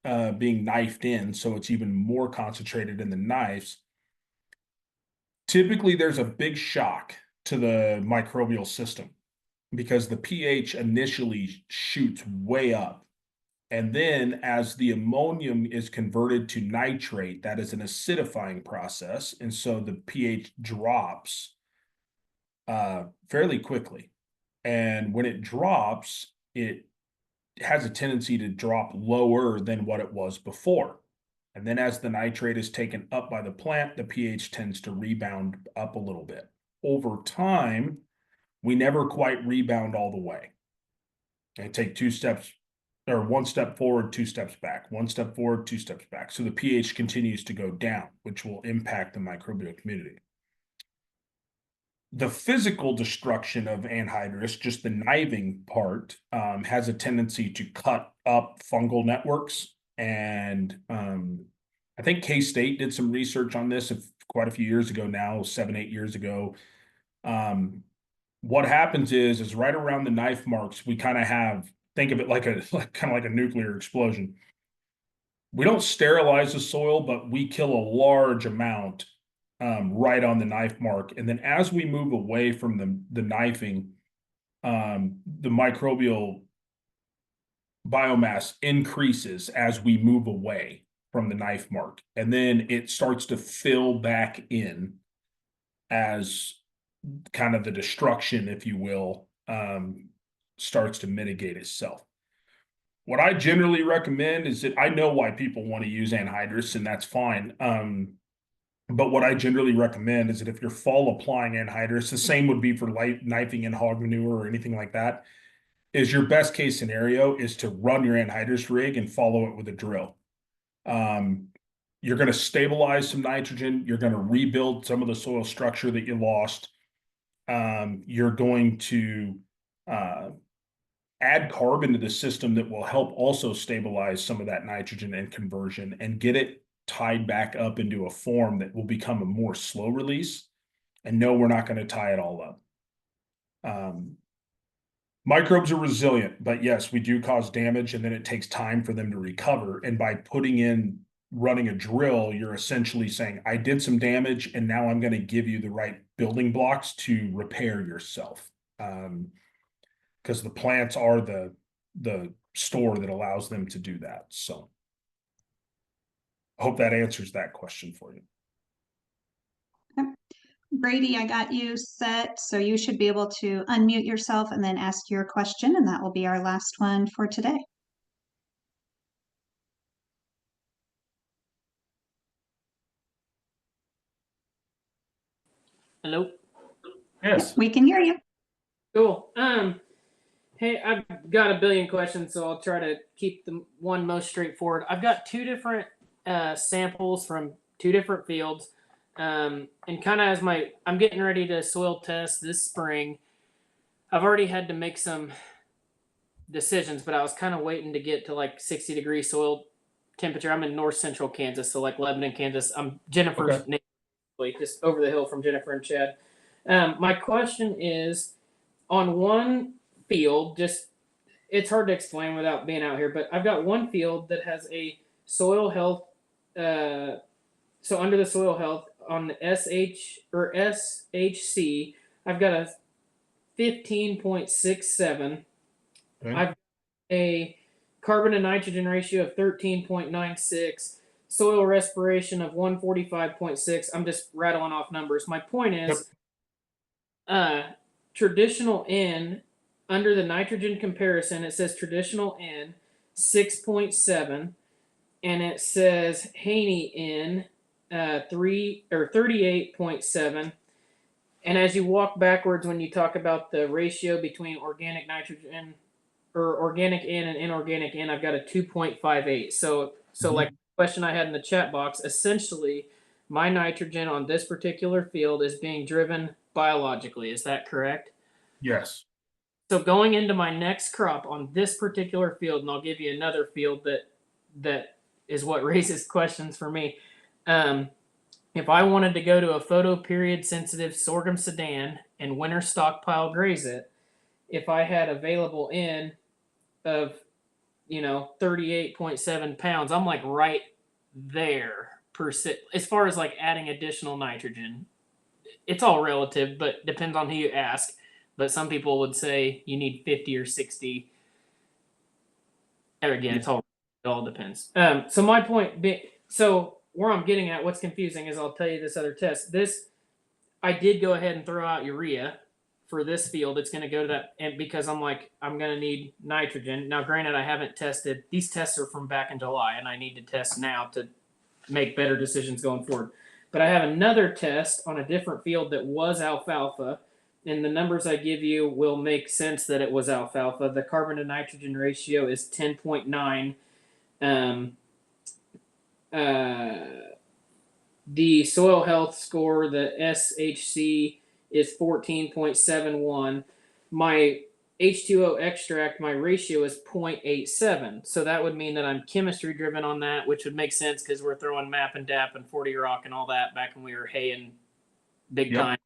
being knifed in, so it's even more concentrated in the knives. Typically, there's a big shock to the microbial system because the pH initially shoots way up. And then as the ammonium is converted to nitrate, that is an acidifying process. And so the pH drops fairly quickly. And when it drops, it has a tendency to drop lower than what it was before. And then as the nitrate is taken up by the plant, the pH tends to rebound up a little bit. Over time, we never quite rebound all the way. And take 2 steps or 1 step forward, 2 steps back, 1 step forward, 2 steps back. So the pH continues to go down, which will impact the microbial community. The physical destruction of anhydrous, just the kniving part, has a tendency to cut up fungal networks. And I think K-State did some research on this quite a few years ago now, 7, 8 years ago. What happens is right around the knife marks, we kind of have, think of it like a nuclear explosion. We don't sterilize the soil, but we kill a large amount right on the knife mark. And then as we move away from the knifing, the microbial biomass increases as we move away from the knife mark. And then it starts to fill back in as kind of the destruction, if you will, starts to mitigate itself. What I generally recommend is that I know why people want to use anhydrous, and that's fine. But what I generally recommend is that if you're fall applying anhydrous, the same would be for knifing in hog manure or anything like that, is your best case scenario is to run your anhydrous rig and follow it with a drill. You're going to stabilize some nitrogen. You're going to rebuild some of the soil structure that you lost. You're going to add carbon to the system that will help also stabilize some of that nitrogen and conversion and get it tied back up into a form that will become a more slow release. And no, we're not going to tie it all up. Microbes are resilient, but yes, we do cause damage, and then it takes time for them to recover. And by running a drill, you're essentially saying, I did some damage, and now I'm going to give you the right building blocks to repair yourself. Because the plants are the store that allows them to do that. So I hope that answers that question for you. Brady, I got you set, so you should be able to unmute yourself and then ask your question, and that will be our last one for today. Hello. Yes. We can hear you. Cool. Hey, I've got a billion questions, so I'll try to keep the one most straightforward. I've got 2 different samples from 2 different fields. And kind of as I'm getting ready to soil test this spring, I've already had to make some decisions, but I was kind of waiting to get to like 60-degree soil temperature. I'm in north central Kansas, so like Lebanon, Kansas. I'm Jennifer's neighbor, just over the hill from Jennifer and Chad. My question is, on one field, it's hard to explain without being out here, but I've got one field that has a soil health. So under the soil health on the SHC, I've got a 15.67. Okay. I've got a carbon to nitrogen ratio of 13.96. Soil respiration of 145.6. I'm just rattling off numbers. My point is, traditional N, under the nitrogen comparison, it says traditional N 6.7, and it says Haney N 38.7. And as you walk backwards, when you talk about the ratio between organic nitrogen or organic N and inorganic N, I've got a 2.58. So like the question I had in the chat box, essentially my nitrogen on this particular field is being driven biologically. Is that correct? Yes. So going into my next crop on this particular field, and I'll give you another field that is what raises questions for me. If I wanted to go to a photoperiod sensitive sorghum sedan and winter stockpile graze it, if I had available in of 38.7 pounds. I'm like right there as far as like adding additional nitrogen. It's all relative, but depends on who you ask. But some people would say you need 50 or 60. And again, it all depends. So my point, so where I'm getting at, what's confusing is I'll tell you this other test. I did go ahead and throw out urea for this field. It's going to go to that, and because I'm going to need nitrogen. Now, granted, I haven't tested. These tests are from back in July, and I need to test now to make better decisions going forward. But I have another test on a different field that was alfalfa, and the numbers I give you will make sense that it was alfalfa. The carbon to nitrogen ratio is 10.9. The soil health score, the SHC, is 14.71. My H2O extract, my ratio is 0.87. So that would mean that I'm chemistry driven on that, which would make sense because we're throwing MAP and DAP and 40 rock and all that back when we were haying big time.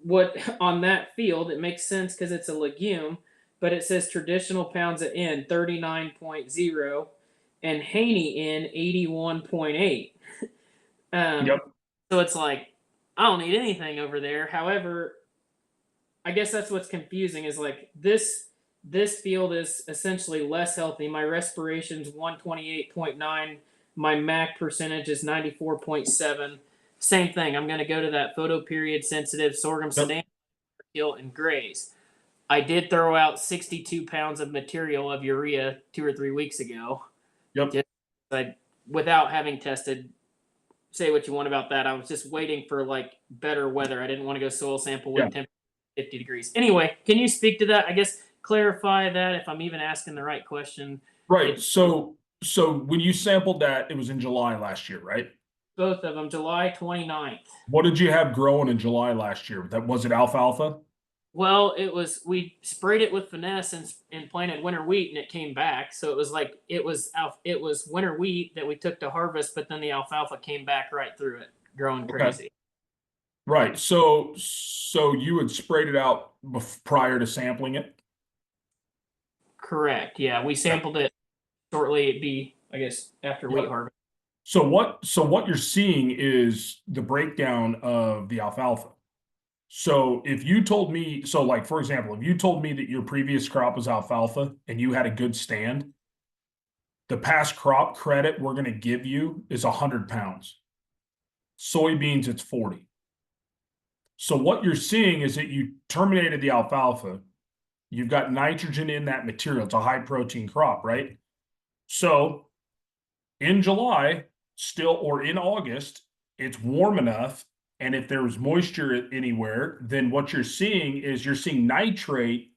What on that field, it makes sense because it's a legume, but it says traditional pounds at N 39.0 and Haney N 81.8. So it's like, I don't need anything over there. However, I guess that's what's confusing is like this field is essentially less healthy. My respiration's 128.9. My MAC percentage is 94.7. Same thing. I'm going to go to that photoperiod sensitive sorghum sedan and graze. I did throw out 62 pounds of material of urea 2 or 3 weeks ago. Without having tested. Say what you want about that. I was just waiting for like better weather. I didn't want to go soil sample with temperature 50 degrees. Anyway, can you speak to that? I guess clarify that if I'm even asking the right question. Right. So when you sampled that, it was in July last year, right? Both of them, July 29th. What did you have growing in July last year? Was it alfalfa? Well, we sprayed it with finesse and planted winter wheat, and it came back. So it was like it was winter wheat that we took to harvest, but then the alfalfa came back right through it, growing crazy. Right. So you had sprayed it out prior to sampling it? Correct. Yeah, we sampled it shortly. It'd be, I guess, after wheat harvest. So what you're seeing is the breakdown of the alfalfa. So if you told me, so like, for example, if you told me that your previous crop was alfalfa and you had a good stand, the past crop credit we're going to give you is 100 pounds. Soybeans, it's 40. So what you're seeing is that you terminated the alfalfa. You've got nitrogen in that material. It's a high protein crop, right? So in July still, or in August, it's warm enough. And if there's moisture anywhere, then what you're seeing is you're seeing nitrate,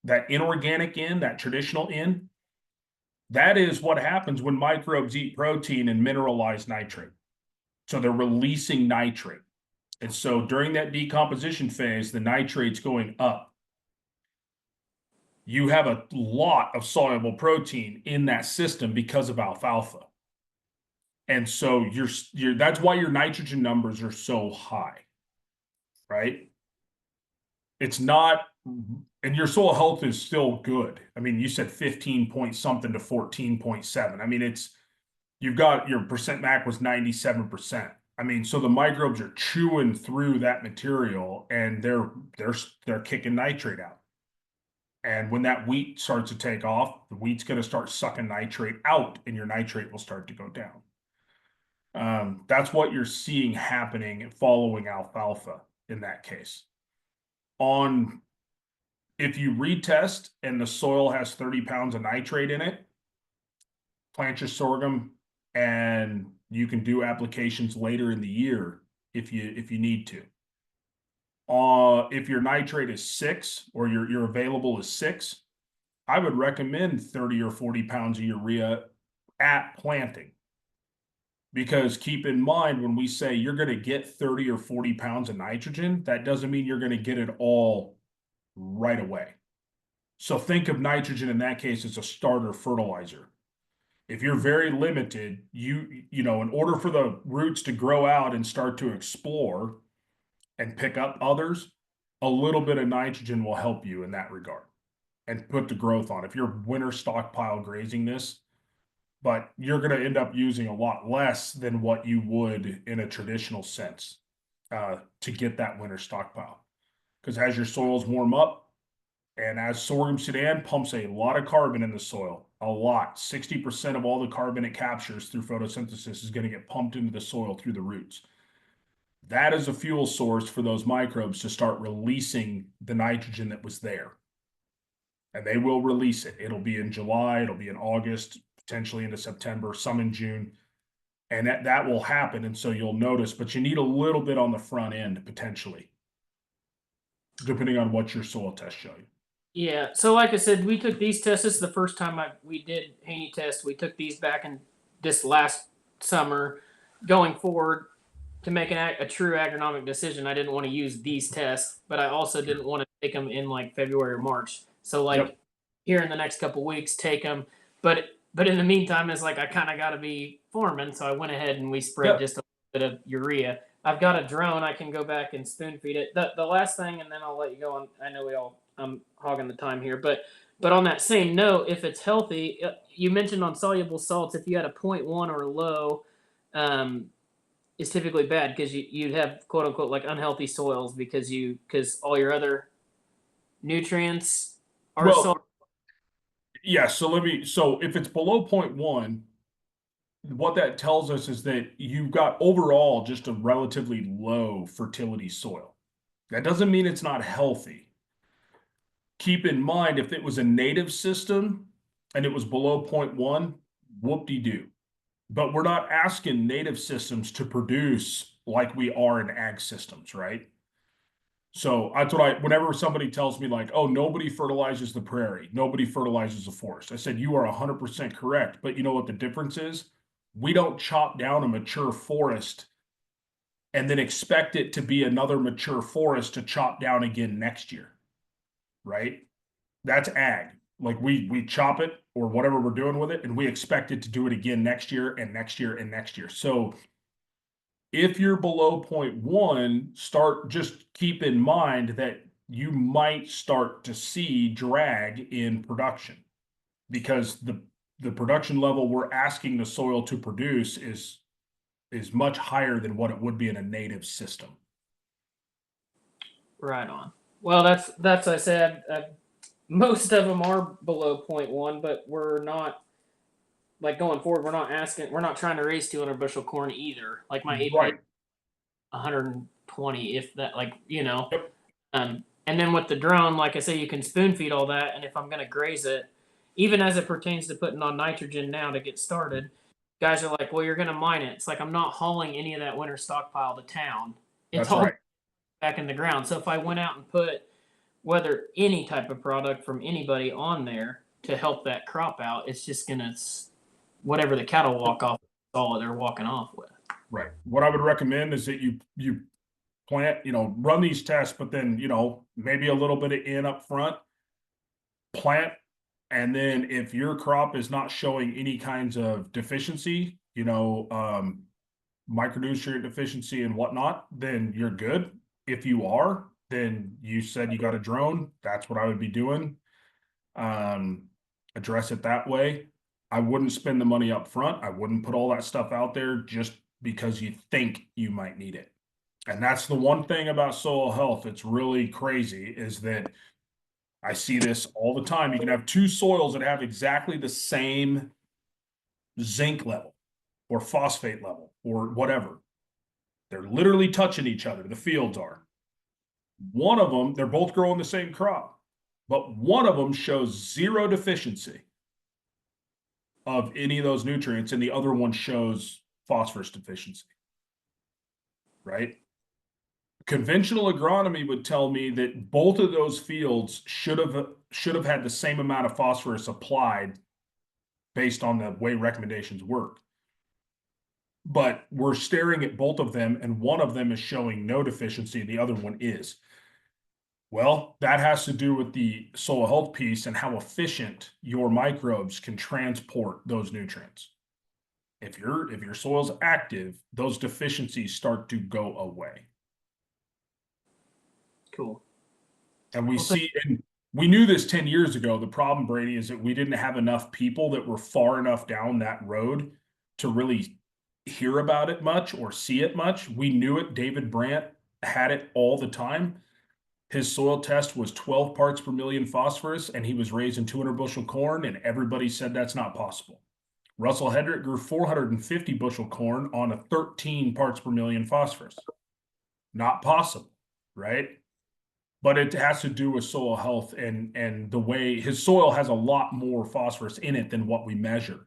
that inorganic N, that traditional N. That is what happens when microbes eat protein and mineralize nitrate. So they're releasing nitrate. And so during that decomposition phase, the nitrate's going up. You have a lot of soluble protein in that system because of alfalfa. And so that's why your nitrogen numbers are so high, right? It's not, and your soil health is still good. I mean, you said 15 point something to 14.7. I mean, you've got your percent MAC was 97%. I mean, so the microbes are chewing through that material and they're kicking nitrate out. And when that wheat starts to take off, the wheat's going to start sucking nitrate out and your nitrate will start to go down. That's what you're seeing happening following alfalfa in that case. If you retest and the soil has 30 pounds of nitrate in it, plant your sorghum and you can do applications later in the year if you need to. If your nitrate is 6 or your available is 6, I would recommend 30 or 40 pounds of urea at planting. Because keep in mind, when we say you're going to get 30 or 40 pounds of nitrogen, that doesn't mean you're going to get it all right away. So think of nitrogen in that case as a starter fertilizer. If you're very limited, in order for the roots to grow out and start to explore and pick up others, a little bit of nitrogen will help you in that regard. and put the growth on. If you're winter stockpile grazing this, but you're going to end up using a lot less than what you would in a traditional sense to get that winter stockpile. Because as your soils warm up, and as sorghum Sudan pumps a lot of carbon in the soil, a lot, 60% of all the carbon it captures through photosynthesis is going to get pumped into the soil through the roots. That is a fuel source for those microbes to start releasing the nitrogen that was there. And they will release it. It'll be in July, it'll be in August, potentially into September, some in June. And that will happen. And so you'll notice, but you need a little bit on the front end potentially, depending on what your soil tests show you. Yeah. So like I said, we took these tests. This is the first time we did Haney test. We took these back in this last summer. Going forward, to make a true agronomic decision, I didn't want to use these tests, but I also didn't want to take them in like February or March. So like here in the next couple weeks, take them. But in the meantime, it's like I kind of got to be farming, so I went ahead and we spread just a little bit of urea. I've got a drone. I can go back and spoon feed it. The last thing, and then I'll let you go on. I know I'm hogging the time here, but on that same note, if it's healthy, you mentioned on soluble salts, if you had a 0.1 or low, is typically bad because you'd have quote unquote like unhealthy soils because all your other nutrients are yeah. So if it's below 0.1, what that tells us is that you've got overall just a relatively low fertility soil. That doesn't mean it's not healthy. Keep in mind, if it was a native system and it was below 0.1, whoop-de-doo. But we're not asking native systems to produce like we are in ag systems, right? So that's what whenever somebody tells me like, oh, nobody fertilizes the prairie, nobody fertilizes the forest. I said, you are 100% correct. But you know what the difference is? We don't chop down a mature forest and then expect it to be another mature forest to chop down again next year, right? That's ag. Like we chop it or whatever we're doing with it, and we expect it to do it again next year and next year and next year. So if you're below 0.1, just keep in mind that you might start to see drag in production because the production level we're asking the soil to produce is much higher than what it would be in a native system. Right on. Well, that's I said. Most of them are below 0.1, but we're not like going forward. We're not trying to raise 200 bushel corn either. Like my 120, if that, like, Yep. and then with the drone, like I say, you can spoon feed all that. And if I'm going to graze it, even as it pertains to putting on nitrogen now to get started, guys are like, well, you're going to mine it. It's like, I'm not hauling any of that winter stockpile to town. It's That's all right. back in the ground. So if I went out and put whether any type of product from anybody on there to help that crop out, it's just gonna whatever the cattle walk off, all they're walking off with. Right. What I would recommend is that you plant, run these tests, but then maybe a little bit of in up front, plant, and then if your crop is not showing any kinds of deficiency, micronutrient deficiency and whatnot, then you're good. If you are, then you said you got a drone. That's what I would be doing. Address it that way. I wouldn't spend the money up front. I wouldn't put all that stuff out there just because you think you might need it. And that's the one thing about soil health that's really crazy is that I see this all the time. You can have two soils that have exactly the same zinc level or phosphate level or whatever. They're literally touching each other. The fields are. One of them, they're both growing the same crop, but one of them shows zero deficiency of any of those nutrients, and the other one shows phosphorus deficiency, right? Conventional agronomy would tell me that both of those fields should have had the same amount of phosphorus applied based on the way recommendations work. But we're staring at both of them, and one of them is showing no deficiency, and the other one is. Well, that has to do with the soil health piece and how efficient your microbes can transport those nutrients. If your soil's active, those deficiencies start to go away. Cool. And we see We knew this 10 years ago. The problem, Brady, is that we didn't have enough people that were far enough down that road to really hear about it much or see it much. We knew it. David Brandt had it all the time. His soil test was 12 parts per million phosphorus, and he was raising 200 bushel corn, and everybody said that's not possible. Russell Hedrick grew 450 bushel corn on a 13 parts per million phosphorus. Not possible, right? But it has to do with soil health and the way his soil has a lot more phosphorus in it than what we measure.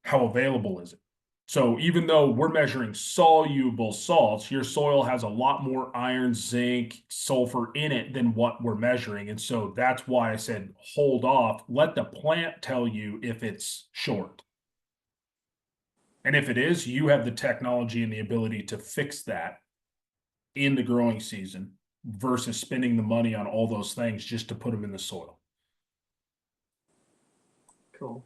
How available is it? So even though we're measuring soluble salts, your soil has a lot more iron, zinc, sulfur in it than what we're measuring. And so that's why I said, hold off, let the plant tell you if it's short. And if it is, you have the technology and the ability to fix that in the growing season versus spending the money on all those things just to put them in the soil. Cool.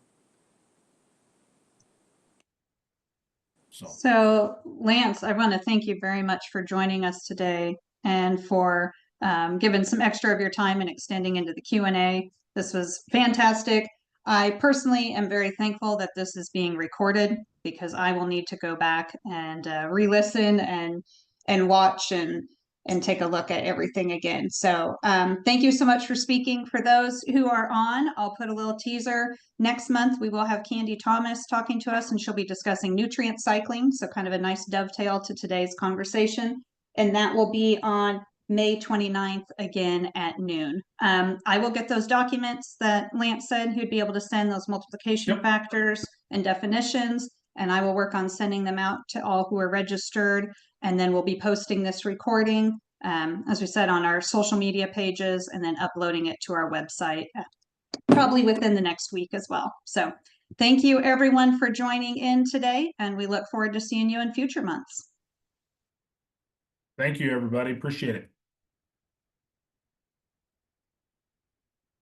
So Lance, I want to thank you very much for joining us today and for giving some extra of your time and extending into the Q&A. This was fantastic. I personally am very thankful that this is being recorded because I will need to go back and re-listen and watch and take a look at everything again. So thank you so much for speaking. For those who are on, I'll put a little teaser. Next month, we will have Candy Thomas talking to us, and she'll be discussing nutrient cycling. So kind of a nice dovetail to today's conversation. And that will be on May 29th again at noon. I will get those documents that Lance said he'd be able to send, those multiplication factors and definitions, and I will work on sending them out to all who are registered. And then we'll be posting this recording, as we said, on our social media pages and then uploading it to our website probably within the next week as well. So thank you everyone for joining in today, and we look forward to seeing you in future months. Thank you, everybody. Appreciate it.